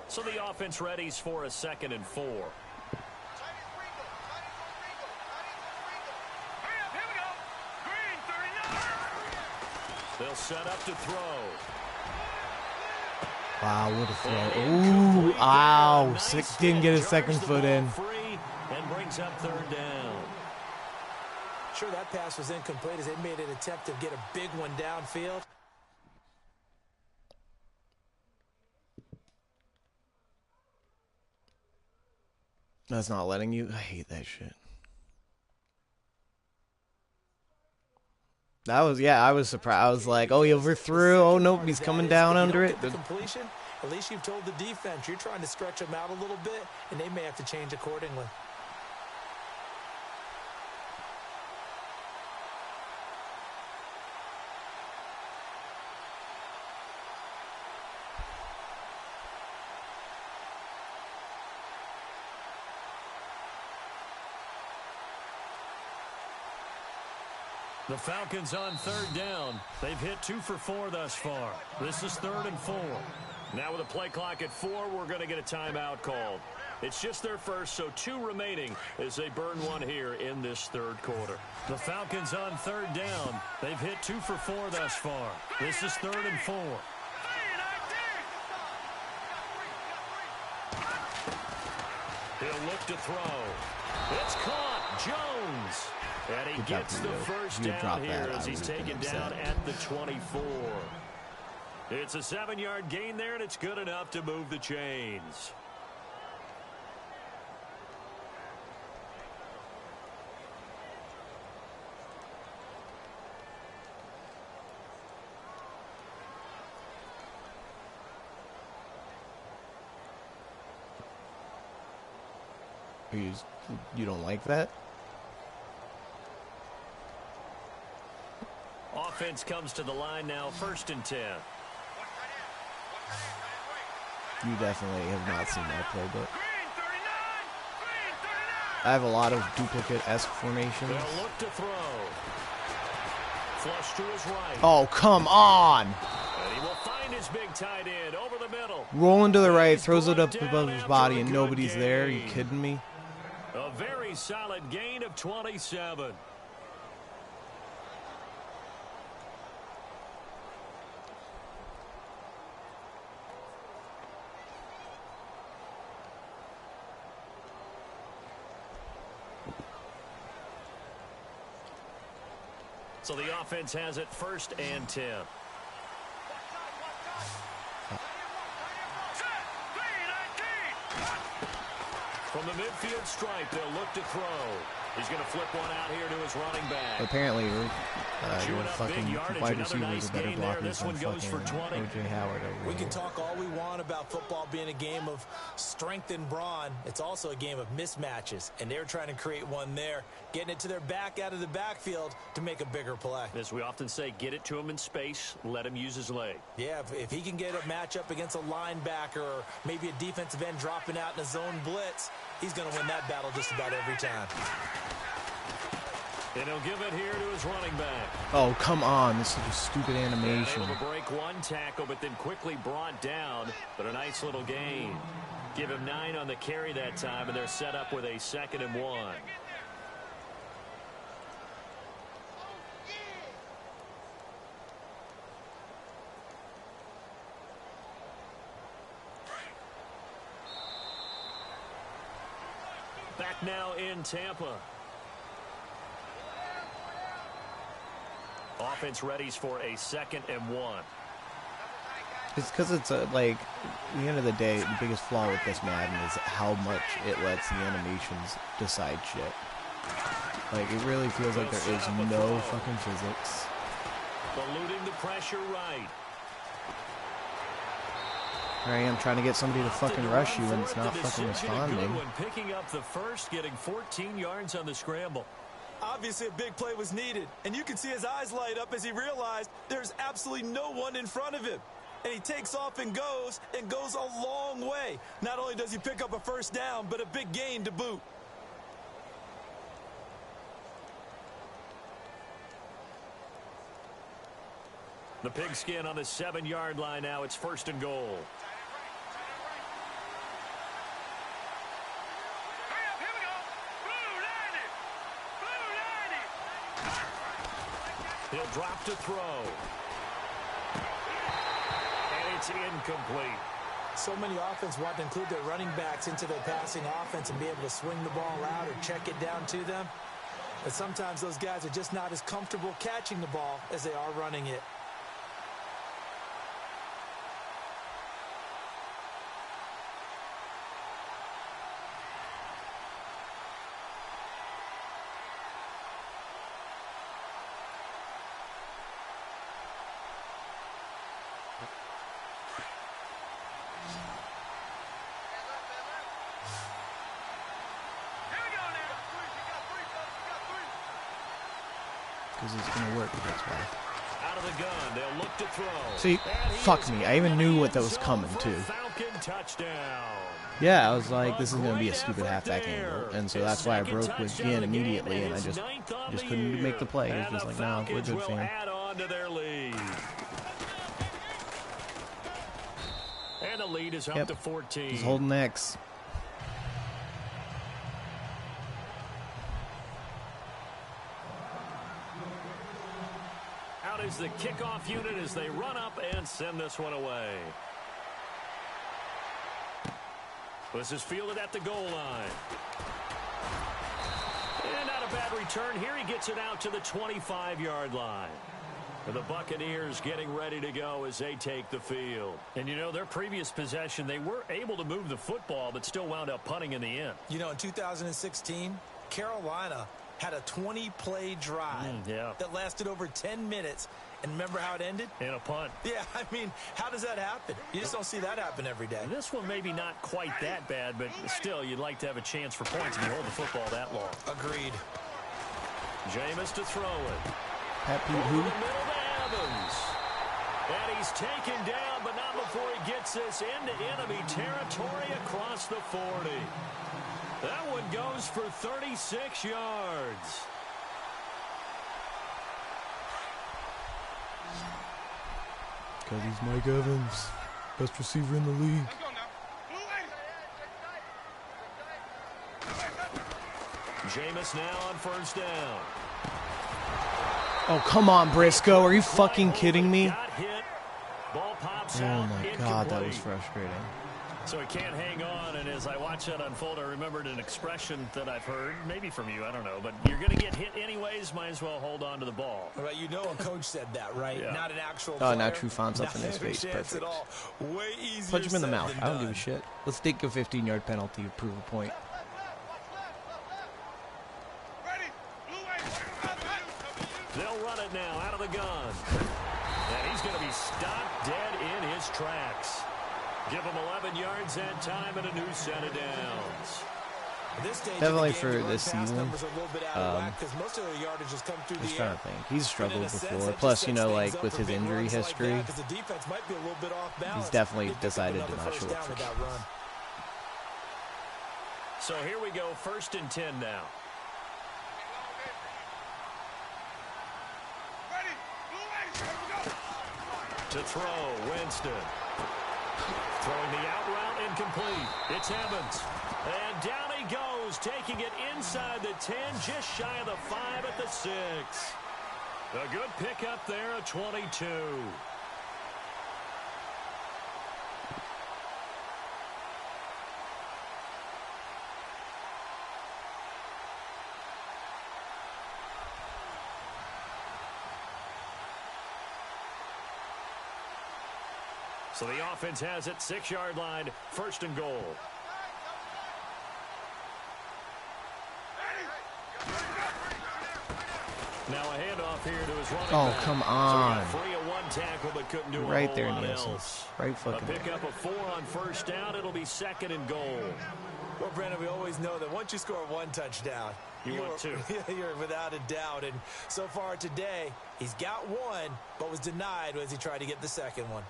So the offense readies for a 2nd and 4. Here we go. Green 39. They'll set up to throw. Wow, what a throw. Ooh, ow. Nice Didn't get his Charges second the foot ball in. free and brings up 3rd down. Sure, that pass was incomplete as they made an attempt to get a big one downfield. That's not letting you. I hate that shit. That was, yeah, I was surprised. I was like, oh, he overthrew. Oh, nope, he's coming down under it. The completion, at least you've told the defense you're trying to stretch them out a little bit, and they may have to change accordingly. The Falcons on 3rd down. They've hit 2 for 4 thus far. This is 3rd and 4. Now with a play clock at 4, we're going to get a timeout called. It's just their first, so 2 remaining as they burn one here in this 3rd quarter. The Falcons on 3rd down. They've hit 2 for 4 thus far. This is 3rd and 4. He'll look to throw. It's caught. Jones. And he gets the first down here as he's taken down at the 24. It's a 7-yard gain there, and it's good enough to move the chains. You don't like that? Offense comes to the line now, 1st and 10. You definitely have not seen my playbook. I have a lot of duplicate-esque formations. They'll look to throw. Flush to his right. Oh, come on! And he will find his big tight end over the middle. Rolling to the right, throws it up above his body, and nobody's there. Are you kidding me? A very solid gain of 27. So the offense has it 1st and 10. From the midfield stripe, they'll look to throw. He's going to flip one out here to his running back. Apparently, your fucking wide receivers are better blockers than fucking O.J. Howard over We here. can talk all we want about football being a game of strength and brawn. It's also a game of mismatches, and they're trying to create one there, getting it to their back out of the backfield to make a bigger play. As we often say, get it to him in space, let him use his leg. Yeah, if he can get a matchup against a linebacker or maybe a defensive end dropping out in a zone blitz, he's going to win that battle just about every time. And he'll give it here to his running back. Oh, come on. This is a stupid animation. Able to break one tackle, but then quickly brought down. But a nice little gain. Give him 9 on the carry that time, and they're set up with a 2nd and 1. Back now in Tampa. Offense readies for a 2nd and 1. It's because it's like, at the end of the day, the biggest flaw with this Madden is how much it lets the animations decide shit. Like, it really feels like there is no fucking physics. Eluding the pressure right. Here I am trying to get somebody to fucking rush you, and it's not fucking responding. Picking up the first, getting 14 yards on the scramble. Obviously, a big play was needed, and you can see his eyes light up as he realized there's absolutely no one in front of him. And he takes off and goes a long way. Not only does he pick up a 1st down, but a big gain to boot. The pigskin on the 7-yard line now. It's 1st and goal. He'll drop to throw. And it's incomplete. So many offense want to include their running backs into their passing offense and be able to swing the ball out or check it down to them. But sometimes those guys are just not as comfortable catching the ball as they are running it. Because it's going to work, that's why. Out of the gun, they'll look to throw. See, fuck me. I even knew what that was coming, too. Falcon touchdown. Yeah, I was like, this is going to be a stupid halfback angle. And so that's why I broke with Ginn immediately, and I just couldn't make the play. It was just like, no, we're good, fam. Add on to their lead. And the lead is up to 14. He's holding X. Out is the kickoff unit as they run up and send this one away. This is fielded at the goal line. And not a bad return here. He gets it out to the 25-yard line. And the Buccaneers getting ready to go as they take the field. And, you know, their previous possession, they were able to move the football, but still wound up punting in the end. You know, in 2016, Carolina had a 20-play drive that lasted over 10 minutes, And remember how it ended? In a punt. Yeah, I mean, how does that happen? You just don't see that happen every day. This one maybe not quite that bad, but still, you'd like to have a chance for points if you hold the football that long. Agreed. Jameis to throw it. Happy Over who? the middle to Evans. And he's taken down, but not before he gets this into enemy territory across the 40. That one goes for 36 yards. Because he's Mike Evans, best receiver in the league. Jameis now on first down. Oh, come on, Briscoe. Are you fucking kidding me? Got hit. Ball pops Oh, out. my God, that was Incomplete. frustrating. So he can't hang on, and as I watch that unfold, I remembered an expression that I've heard, maybe from you, I don't know, but you're going to get hit anyways, might as well hold on to the ball. Well, you know a coach said that, right? Yeah. Not an actual Oh, player. now True Font's up in his Not a face. chance Perfect. at all. Way easier Punch him in the said mouth. than I don't give a done. shit. Let's take a 15-yard penalty to prove a point. They'll run it now out of the gun. And he's going to be stopped dead in his tracks. Give him 11 yards that time and a new set of downs. At this stage of Definitely the game, for the run this pass season, numbers are a little bit out of whack 'cause most of the yardage has come through I was the trying air. to think. He's But struggled in a sense, before. that just Plus, you know, sets things like up with for his big injury runs like history, that, 'cause the defense might be a little bit off balance. definitely They pick up decided to another not first show up down for with that kick. run. So here we go, 1st and 10 now. To throw, Winston. Throwing the out route, incomplete. It's Evans. And down he goes, taking it inside the 10, just shy of the 5 at the 6. A good pickup there, a 22. So the offense has it, 6-yard line, 1st and goal. Now a handoff here to his running Oh, back. come So he on. got free of one tackle, but couldn't do a Right whole there in lot the else. essence. Right A fucking there. pickup of 4 on first down. It'll be 2nd and goal. Well, Brandon, we always know that once you score one touchdown, You want two. You're without a doubt. And so far today, he's got one, but was denied as he tried to get the second one.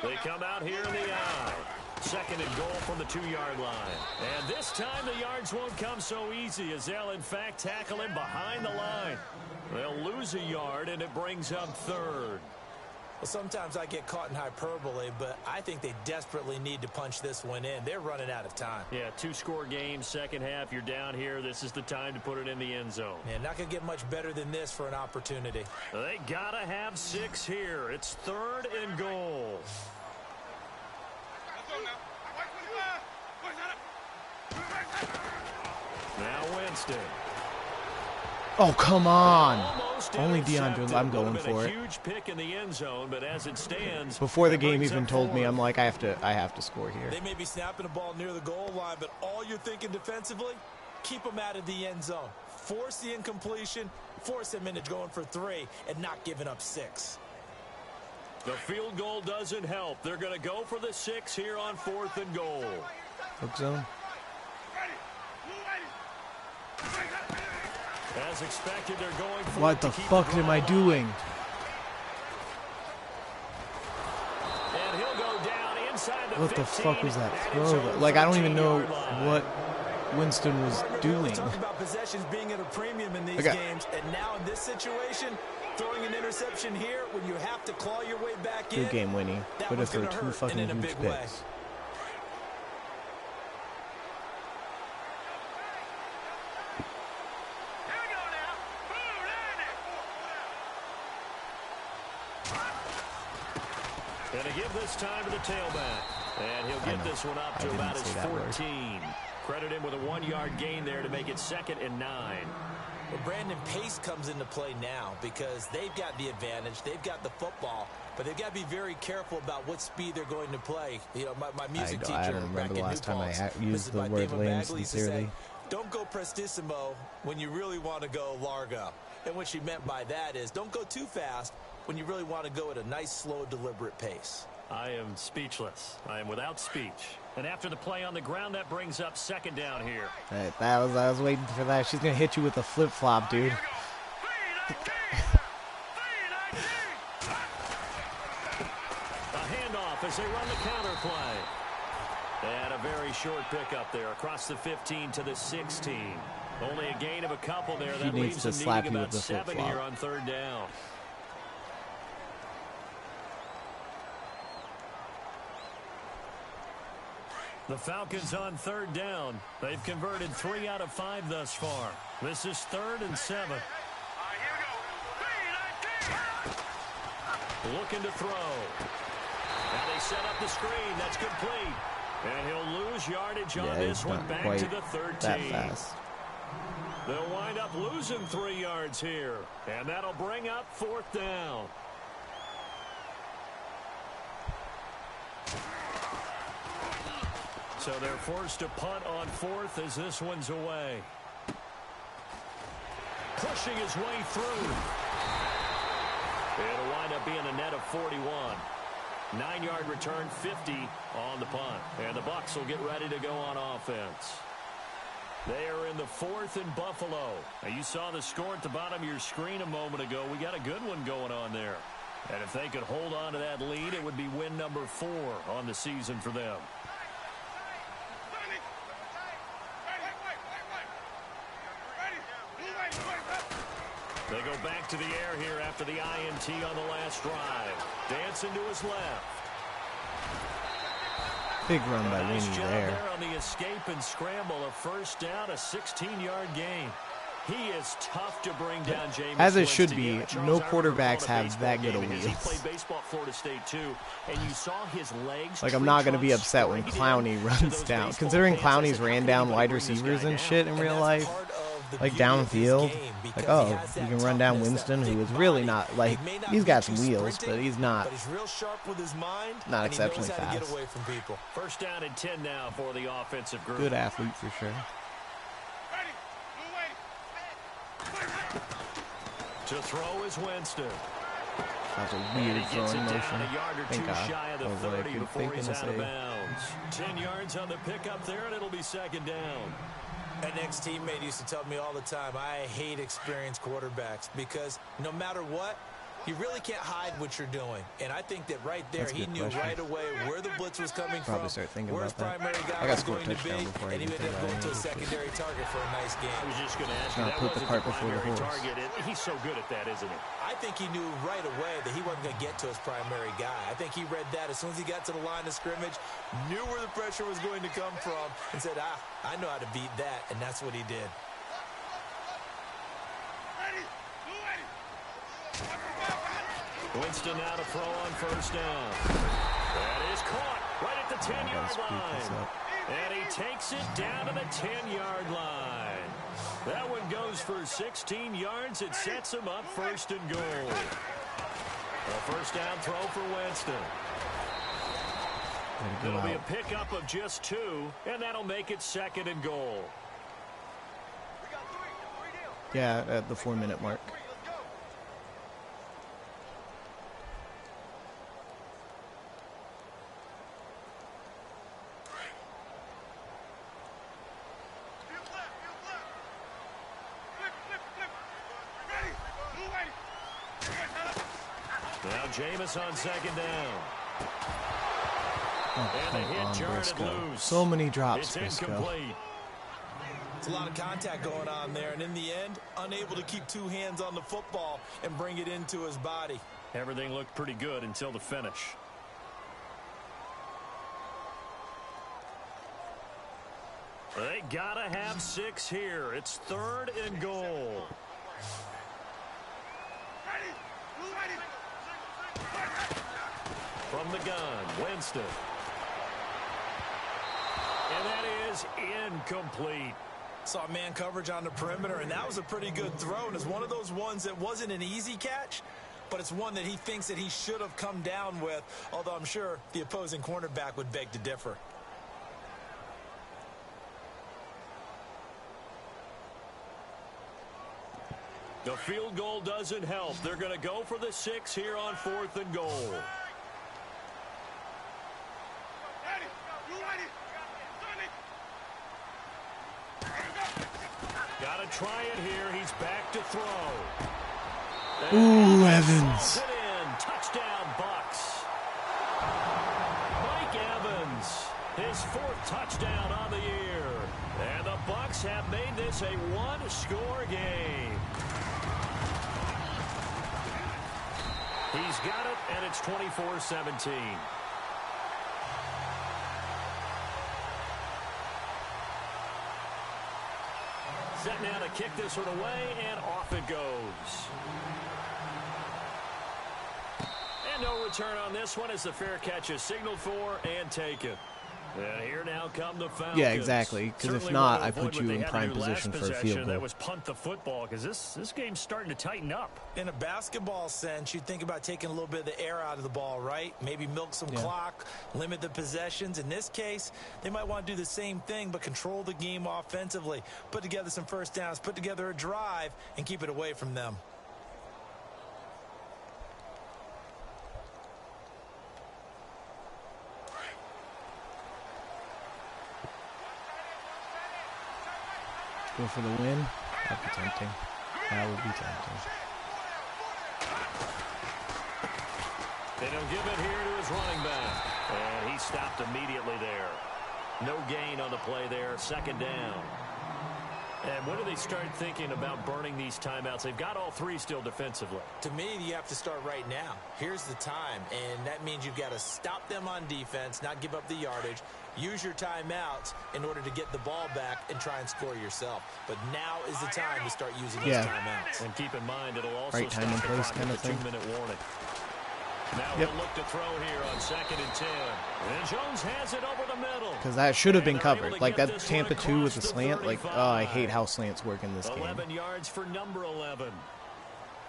They come out here in the eye. 2nd and goal from the 2-yard line. And this time the yards won't come so easy as they'll, in fact, tackle him behind the line. They'll lose a yard, and it brings up 3rd. Well, sometimes I get caught in hyperbole, but I think they desperately need to punch this one in. They're running out of time. Yeah, 2-score game, second half. You're down here. This is the time to put it in the end zone. Man, not going to get much better than this for an opportunity. They got to have 6 here. It's 3rd and goal. Now Winston. Oh, come on. Almost Only intercepted. DeAndre, I'm Would going have been for a it. huge pick in the end zone, but as it stands, Before the that game brings even up told me, 4th. I'm like, I have to score here. They may be snapping the ball near the goal line, but all you're thinking defensively, keep them out of the end zone. Force the incompletion, force them into going for 3, and not giving up 6. The field goal doesn't help. They're going to go for the 6 here on 4th and goal. Hook zone. As expected, they're going for What it to the keep fuck the am I drive doing? And he'll go down inside the What the 15. fuck was that is throw? over Like, I don't even know 13-yard line. what Winston was doing. Talk about possessions being at a premium in these Okay. games, and now in this situation, throwing an interception here when you have to claw your way back in. Good game, Winnie. That Would have one's thrown gonna 2 hurt, fucking and in a huge big way. picks. Here we go now. Blue line it. And to give this time to the tailback. And he'll I get know. this one up I to didn't about his say that word. 14. Credit him with a 1-yard gain there to make it 2nd and 9. Well, Brandon, pace comes into play now because they've got the advantage. They've got the football, but they've got to be very careful about what speed they're going to play. You know, my music teacher, I don't remember the last time I used the word lame sincerely. Don't go prestissimo when you really want to go largo. And what she meant by that is don't go too fast when you really want to go at a nice, slow, deliberate pace. I am speechless. I am without speech. And after the play on the ground, that brings up second down here. Right, I was waiting for that. She's going to hit you with a flip-flop, dude. A handoff as they run the counter play. And a very short pickup there across the 15 to the 16. Only a gain of a couple there. That leaves them needing about 7 here on third down. The Falcons on third down. They've converted 3 out of 5 thus far. This is 3rd and 7. Looking to throw. Now they set up the screen. That's complete. And he'll lose yardage on this one back to the 13. They'll wind up losing 3 yards here. And that'll bring up 4th down. So they're forced to punt on 4th as this one's away. Pushing his way through. It'll wind up being a net of 41. 9-yard return, 50 on the punt. And the Bucs will get ready to go on offense. They are in the 4th and Buffalo. Now you saw the score at the bottom of your screen a moment ago. We got a good one going on there. And if they could hold on to that lead, it would be win number 4 on the season for them. They go back to the air here after the INT on the last drive. Dancing to his left. Big run by Winnie there. On the escape and scramble, a first down, a 16-yard gain. He is tough to bring down, Jameis. As it should be. No quarterbacks have that good of wheels. He played baseball at Florida State too, and you saw his legs. Like, I'm not going to be upset when Clowney runs down. Considering Clowney's ran down wide receivers and shit in real life. Like downfield, like, oh, you can run down Winston, who is really not, like, he's got some wheels, but he's not exceptionally fast. First down and 10 now for the offensive group. Good athlete for sure. To throw is Winston. That's a weird throwing motion. Thank God. I was like, good thing to say. 10 yards on the pickup there, and it'll be second down. An ex-teammate used to tell me all the time, I hate experienced quarterbacks because no matter what, you really can't hide what you're doing. And I think that right there, he knew right away where the blitz was coming from, where his primary guy was going to be, and he ended up going to a secondary target for a nice game. I was just going to ask you, that wasn't the primary target. He's so good at that, isn't he? I think he knew right away that he wasn't going to get to his primary guy. I think he read that as soon as he got to the line of scrimmage, knew where the pressure was going to come from, and said, I know how to beat that, and that's what he did. Winston now to throw on first down. That is caught right at the 10-yard line. And he takes it down to the 10-yard line. That one goes for 16 yards. It sets him up first and goal. A first down throw for Winston. It'll be a pickup of just 2, and that'll make it second and goal. Yeah, at the 4-minute mark. Now Jameis on second down. Oh, come on, Briscoe. So many drops, Briscoe. It's a lot of contact going on there, and in the end, unable to keep 2 hands on the football and bring it into his body. Everything looked pretty good until the finish. They gotta have 6 here. It's 3rd and goal. From the gun, Winston. And that is incomplete. Saw man coverage on the perimeter, and that was a pretty good throw. And it's one of those ones that wasn't an easy catch, but it's one that he thinks that he should have come down with, although I'm sure the opposing cornerback would beg to differ. The field goal doesn't help. They're going to go for the 6 here on 4th and goal. Got to try it here. He's back to throw. Ooh, Evans. It in. Touchdown, Bucks. Mike Evans, his 4th touchdown on the year. And the Bucks have made this a one-score game. He's got it, and it's 24-17. Set now to kick this one away, and off it goes. And no return on this one as the fair catch is signaled for and taken. And here now come the Falcons. Yeah, exactly. Because if not, I put you in prime position for a field goal. That was punt the football, because this game's starting to tighten up. In a basketball sense, you think about taking a little bit of the air out of the ball, right? Maybe milk some clock, limit the possessions. In this case, they might want to do the same thing, but control the game offensively. Put together some first downs, put together a drive, and keep it away from them. Go for the win. That'd be tempting. That would be tempting. And he'll give it here to his running back. And he stopped immediately there. No gain on the play there. 2nd down. And when do they start thinking about burning these timeouts? They've got all 3 still defensively. To me, you have to start right now. Here's the time, and that means you've got to stop them on defense, not give up the yardage, use your timeouts in order to get the ball back and try and score yourself. But now is the time to start using those timeouts. And keep in mind, it'll also right time and place kind of thing. 2-minute warning. Now he'll look to throw here on 2nd and 10. And Jones has it over the middle. Because that should have been covered. Like that Tampa 2 with the slant. Like, oh, I hate how slants work in this game. 11 yards for number 11.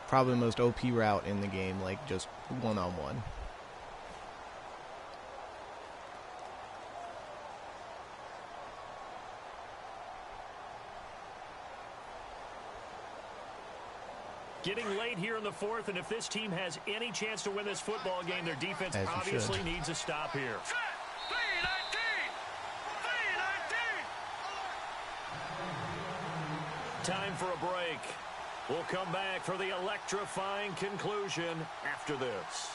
Probably the most OP route in the game, like just one-on-one. Getting late here in the 4th, and if this team has any chance to win this football game, their defense obviously needs a stop here. Time for a break. We'll come back for the electrifying conclusion after this.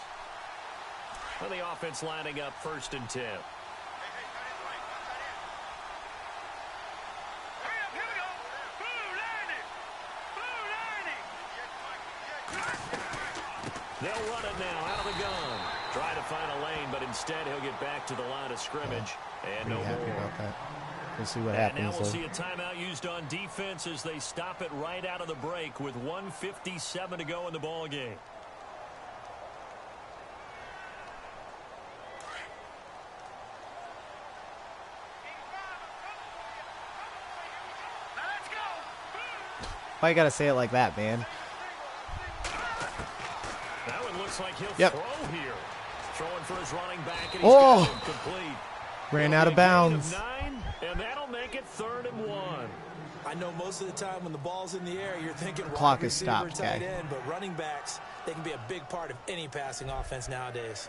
And the offense lining up 1st and 10. They'll run it now out of the gun. Try to find a lane, but instead he'll get back to the line of scrimmage. And no happy more. about that. We'll see what happens. Now we'll see a timeout used on defense as they stop it right out of the break with 1:57 to go in the ball game. Why you gotta say it like that, man? That one looks like he'll throw here. Throwing for his running back, and he's got it complete. Ran out of bounds. 9, and that'll make it 3rd and 1. I know most of the time when the ball's in the air, you're thinking clock is receiver, stopped, tight guy. end, but running backs, they can be a big part of any passing offense nowadays.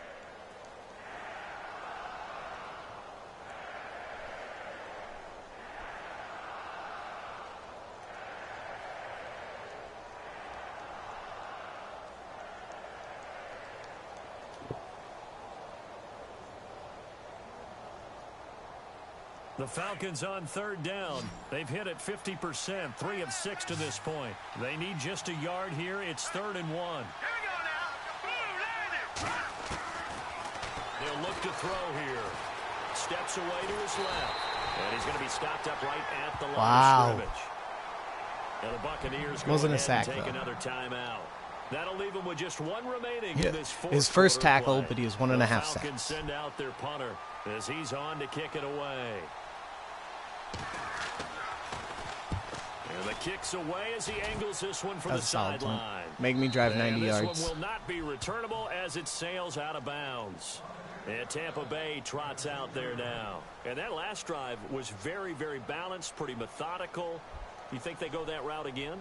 The Falcons on 3rd down. They've hit it 50%, 3 of 6 to this point. They need just a yard here. It's 3rd and 1. They'll look to throw here. Steps away to his left. And he's going to be stopped up right at the line of scrimmage. And the Buccaneers go Wasn't a ahead sack, and take though. another timeout. That'll leave him with just 1 remaining in this 4th His first quarter tackle, play. but he has 1.5 Falcons sacks. send out their punter as he's on to kick it away. The kick's away as he angles this one from That's the a solid point. sideline. Make me drive 90 This yards. one will not be returnable as it sails out of bounds. And Tampa Bay trots out there now. And that last drive was very, very balanced, pretty methodical. You think they go that route again?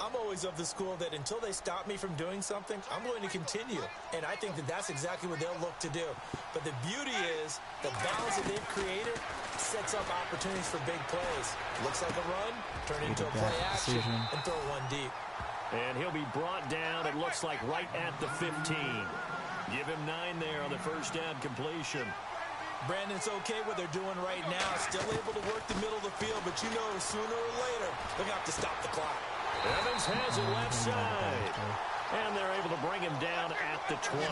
I'm always of the school that until they stop me from doing something, I'm going to continue. And I think that that's exactly what they'll look to do. But the beauty is the balance that they've created sets up opportunities for big plays. Looks like a run, turn into a play action, and throw one deep. And he'll be brought down, it looks like, right at the 15. Give him 9 there on the first down completion. Brandon, it's okay what they're doing right now. Still able to work the middle of the field, but you know sooner or later they're going to have to stop the clock. Evans has it left side. And they're able to bring him down at the 20.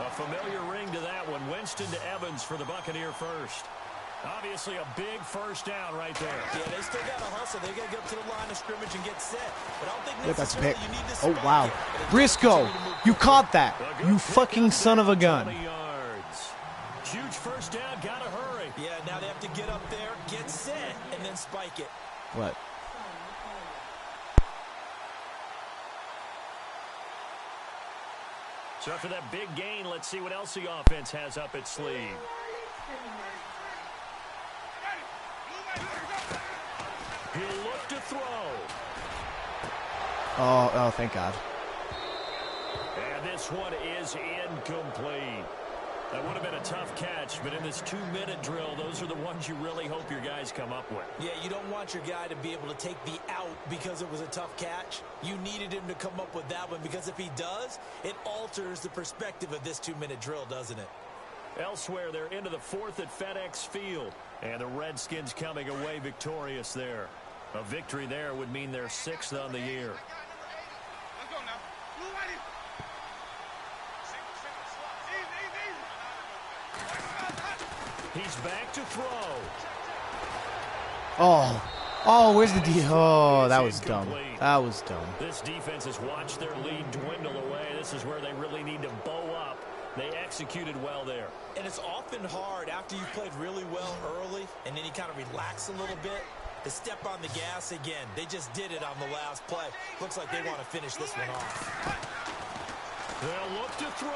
A familiar ring to that one. Winston to Evans for the Buccaneer first. Obviously a big first down right there. Yeah, they still got to hustle. They got to get up to the line of scrimmage and get set. But I don't think Look, that's a necessarily pick. you need to Oh, spike wow. it. Briscoe, you caught that. You fucking son of a gun. 20 yards. Huge first down. Got to hurry. Yeah, now they have to get up there, get set, and then spike it. What? So after that big gain, let's see what else the offense has up its sleeve. He'll look to throw. Oh, thank God. And this one is incomplete. That would have been a tough catch, but in this 2-minute drill, those are the ones you really hope your guys come up with. Yeah, you don't want your guy to be able to take the out because it was a tough catch. You needed him to come up with that one because if he does, it alters the perspective of this 2-minute drill, doesn't it? Elsewhere, they're into the 4th at FedEx Field, and the Redskins coming away victorious there. A victory there would mean they're 6th on the year. Let's go now. Blue light it. He's back to throw. Oh, where's the D? Oh, that was dumb. That was dumb. This defense has watched their lead dwindle away. This is where they really need to bow up. They executed well there. And it's often hard after you've played really well early and then you kind of relax a little bit to step on the gas again. They just did it on the last play. Looks like they want to finish this one off. They'll look to throw.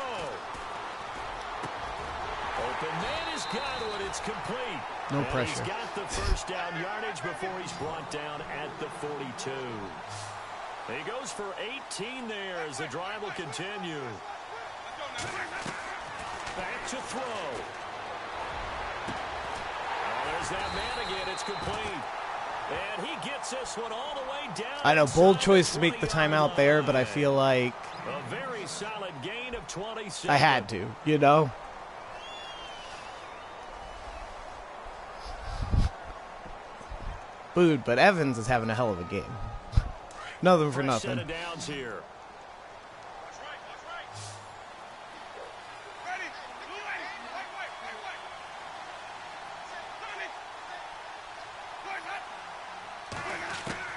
Open man has got one. It's complete. No and pressure. He's got the first down yardage before he's brought down at the 42. He goes for 18 there as the drive will continue. Back to throw. Oh, there's that man again. It's complete. And he gets this one all the way down. I know, bold choice to make the timeout there, but I feel like a very solid gain of 27. I had to, you know? Dude, but Evans is having a hell of a game. Nothing for Fresh set nothing. of downs here. That's right. Ready. Blue light it. White.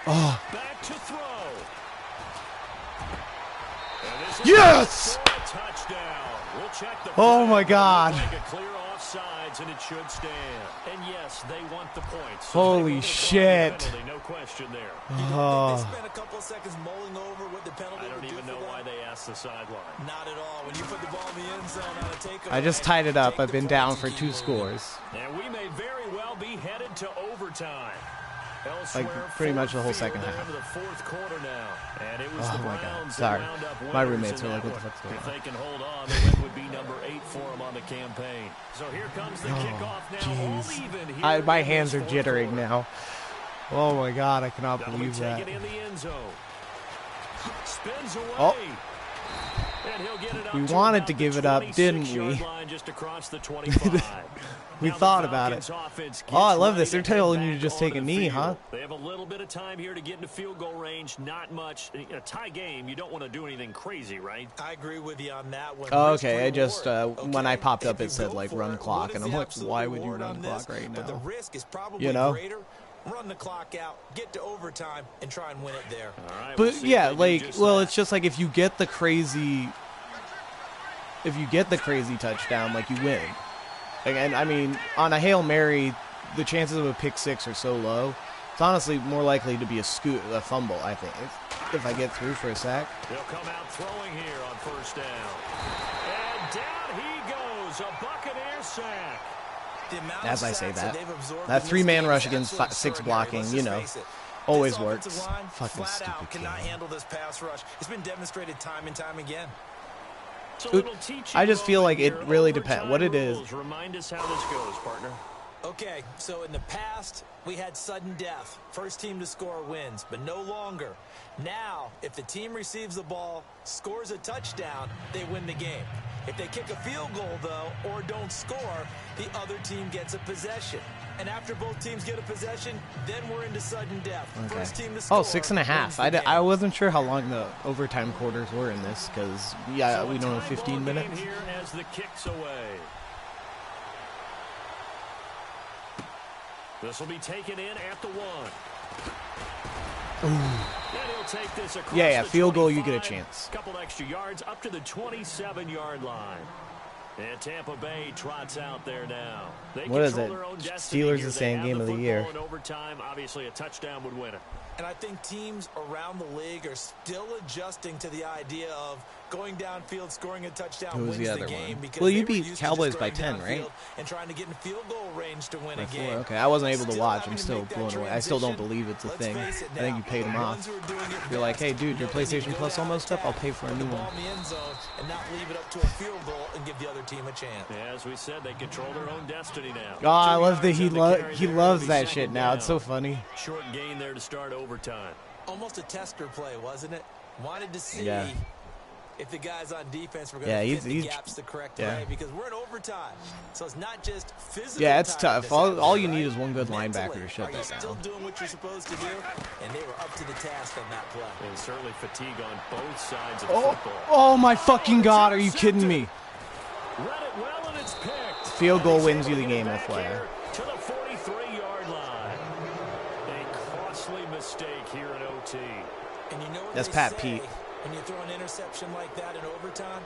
Oh, Back to throw. And this is yes! for a touchdown. We'll check the Oh, flag. my God. Make a clear offsides, and it should stand. And yes, they want the points. So Holy they will shit. the penalty, no question there. Oh. They spent a couple of seconds mulling over what the penalty I don't would do even for know them. why they asked the sideline. Not at all. When you put the ball in the end zone on a takeaway, I just tied it up. take I've the been down points for and keep 2 moving. scores. And we may very well be headed to overtime. Like, pretty much the whole second They're half. into the 4th quarter now. And it was Oh the my God. Browns that Sorry. wound up My winners roommates in are like, that what the one. fuck's going If on? they can hold on, the win would be number 8 for them on the campaign. So here comes the kickoff now. All Jeez. even here My in hands this are 4th jittering quarter. now. Oh my God, I cannot That'll believe be that. taken in the end zone. Spins away. Oh. And he'll get it up We to wanted about to the give it up, didn't 26-yard we? line just across the 25. We Now the thought about it. Falcons offense Oh, I gets love this. ready They're to telling head you to back just take onto a the knee, field. huh? They have a little bit of time here to get into field goal range. Not much. In a tie game, you don't want to do anything crazy, right? I agree with you on that one. Oh, Risk okay. I reward. just, when I popped up, If you it said, go like, for run it, clock, what is and I'm the like, absolute why would you reward run on clock this? right But the now? risk is probably You know? greater. Run the clock out, get to overtime, and try and win it there. All right, we'll But see yeah, if they do like, just well, that. it's just like if you get the crazy touchdown, like, you win. Like, and I mean, on a Hail Mary, the chances of a pick six are so low It's honestly more likely to be a fumble, I think, if I get through for a sack. He'll come out throwing here on first down. And down he goes, a Buccaneer sack. As I say that 3-man rush against 6 blocking, you know, always works. Fucking stupid kid. Cannot handle this pass rush. It's been demonstrated time and time again. I just feel like it really depends what it is. Remind us how this goes, partner. Okay, so in the past, we had sudden death. First team to score wins, but no longer. Now, if the team receives the ball, scores a touchdown, they win the game. If they kick a field goal, though, or don't score, the other team gets a possession. And after both teams get a possession, then we're into sudden death. Okay. First team to score. Oh, 6.5. I wasn't sure how long the overtime quarters were in this because, yeah, we don't have 15 minutes. Here as the kicks away. This will be taken in at the 1. Ooh. And he'll take this across Yeah, the field goal, 25, you get a chance. Couple extra yards up to the 27-yard line. And Tampa Bay trots out there now. What is it? Steelers the same game of the year. In overtime, obviously a touchdown would win it. And I think teams around the league are still adjusting to the idea of going downfield, scoring a touchdown wins the game. Well, you beat Cowboys by 10, right? And trying to get in field goal range to win a game. Okay, I wasn't able to watch. I'm still blown away. I still don't believe it's a thing. I think you paid them off. You're like, hey, dude, your PlayStation Plus almost up. I'll pay for a new one. And not leave it up to a field goal and give the other team a chance. Yeah, as we said, they control their own destiny now. Oh, I love that he loves that shit now. It's so funny. Short gain there to start overtime. Almost a tester play, wasn't it? Wanted to see if the guys on defense were going to fit the gaps the correct way, because we're in overtime. So it's not just physical. Yeah, it's tough. All you need is one good linebacker to shut that down. Still doing what you're supposed to do, and they were up to the task on that play. And certainly fatigue on both sides of the football. Oh my fucking God! Are you kidding me? Read it well, and it's picked. Field goal wins you the game, FYI. To the 43-yard line. A costly mistake here in OT. And you know what that's they Pat say, Pete. When you throw an interception like that in overtime,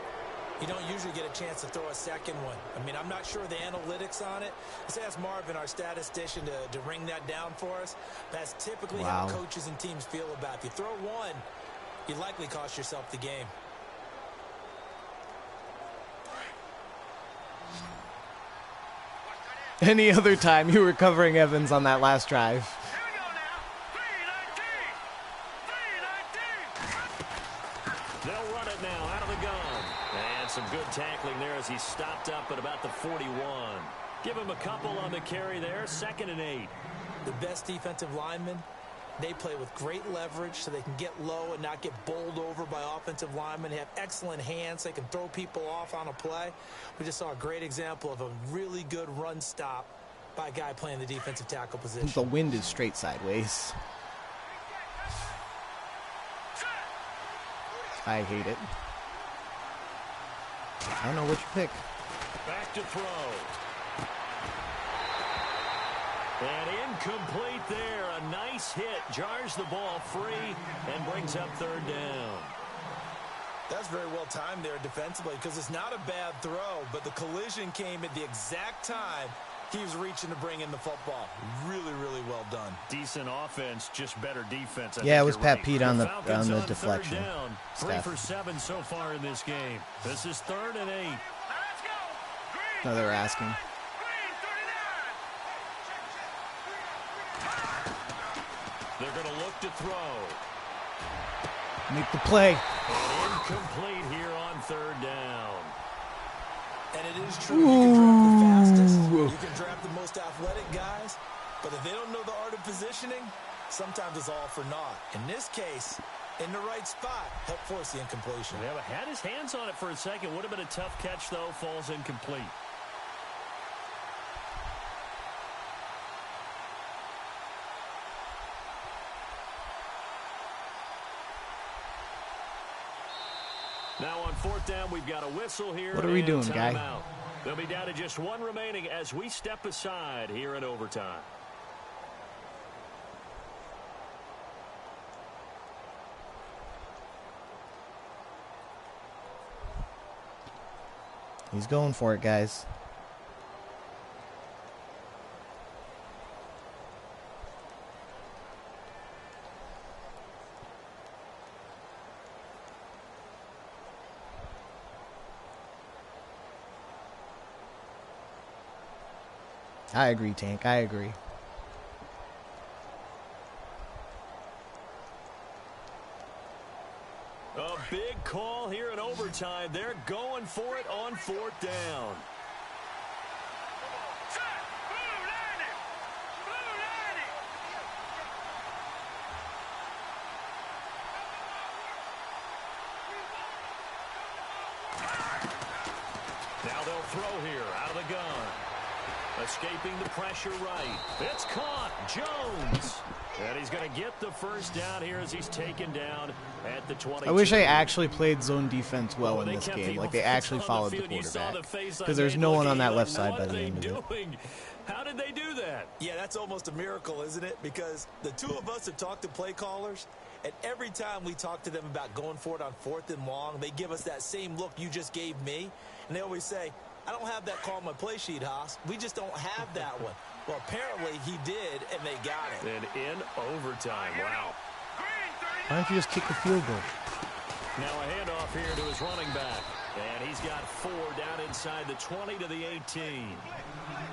you don't usually get a chance to throw a second one. I mean, I'm not sure the analytics on it. Let's ask Marvin, our statistician, to ring that down for us. That's typically how coaches and teams feel about it. If you throw one, you likely cost yourself the game. Any other time you were covering Evans on that last drive. They'll run it now out of the gun. And some good tackling there as he stopped up at about the 41. Give him a couple on the carry there. 2nd and 8. The best defensive linemen, they play with great leverage so they can get low and not get bowled over by offensive linemen. They have excellent hands. They can throw people off on a play. We just saw a great example of a really good run stop by a guy playing the defensive tackle position. The wind is straight sideways. I hate it. I don't know what you pick. Back to throw. And incomplete there. A nice hit. Jars the ball free and brings up 3rd down. That's very well timed there defensively because it's not a bad throw, but the collision came at the exact time he was reaching to bring in the football. Really, really well done. Decent offense, just better defense. Yeah, it was Pat Pete on the deflection. 3 for 7 so far in this game. This is 3rd and 8. No, they were asking. They're going to look to throw. Make the play. And incomplete here on 3rd down. And it is true, you can draft the fastest, you can draft the most athletic guys, but if they don't know the art of positioning, sometimes it's all for naught. In this case, in the right spot, helped force the incompletion. Yeah, but had his hands on it for a second. Would have been a tough catch, though. Falls incomplete. Now on 4th down, we've got a whistle here. What are we doing, guy? They'll be down to just 1 remaining as we step aside here in overtime. He's going for it, guys. I agree, Tank. I agree. A big call here in overtime. They're going for it on 4th down. Now they'll throw here out of the gun. Escaping the pressure right. It's caught. Jones. And he's going to get the first down here as he's taken down at the 22. I wish I actually played zone defense well in this game. Like, they actually followed the quarterback. Because there's no one on that left side by the end of it. How did they do that? Yeah, that's almost a miracle, isn't it? Because the two of us have talked to play callers, and every time we talk to them about going for it on 4th and long, they give us that same look you just gave me. And they always say, I don't have that call on my play sheet, Haas. We just don't have that one. Well, apparently he did, and they got it. And in overtime, wow. Why don't you just kick a field goal? Now a handoff here to his running back. And he's got 4 down inside the 20 to the 18.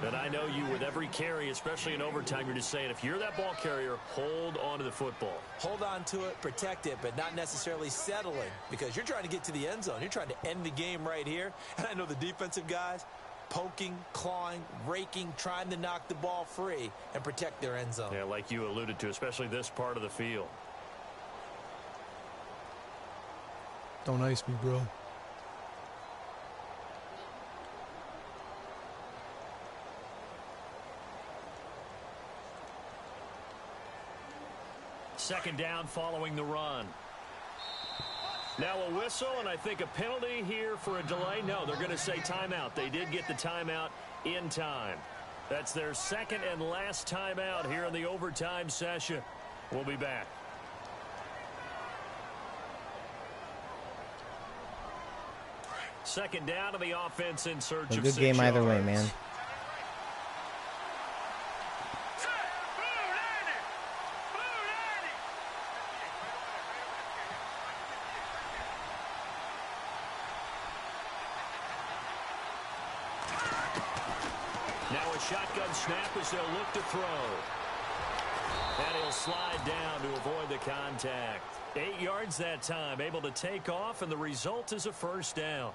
And I know you, with every carry, especially in overtime, you're just saying, if you're that ball carrier, hold on to the football. Hold on to it, protect it, but not necessarily settling, because you're trying to get to the end zone. You're trying to end the game right here. And I know the defensive guys, poking, clawing, raking, trying to knock the ball free and protect their end zone. Yeah, like you alluded to, especially this part of the field. Don't ice me, bro. Second down following the run. Now a whistle, and I think a penalty here for a delay. No, they're going to say timeout. They did get the timeout in time. That's their second and last timeout here in the overtime session. We'll be back. Second down to the offense in search of 6 yards. Good game either way, man. Now a shotgun snap as they'll look to throw. And he'll slide down to avoid the contact. 8 yards that time, able to take off, and the result is a first down.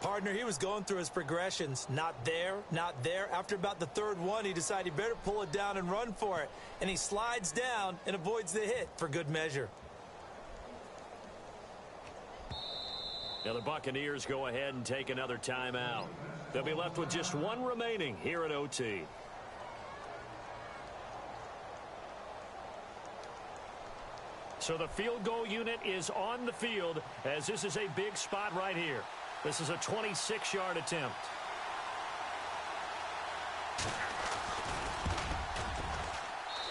Partner, he was going through his progressions. Not there, not there. After about the 3rd one, he decided he better pull it down and run for it. And he slides down and avoids the hit for good measure. Now the Buccaneers go ahead and take another timeout. They'll be left with just 1 remaining here at OT. So the field goal unit is on the field, as this is a big spot right here. This is a 26-yard attempt.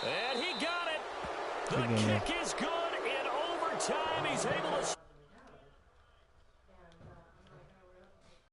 And he got it. The kick is good in overtime. He's able to...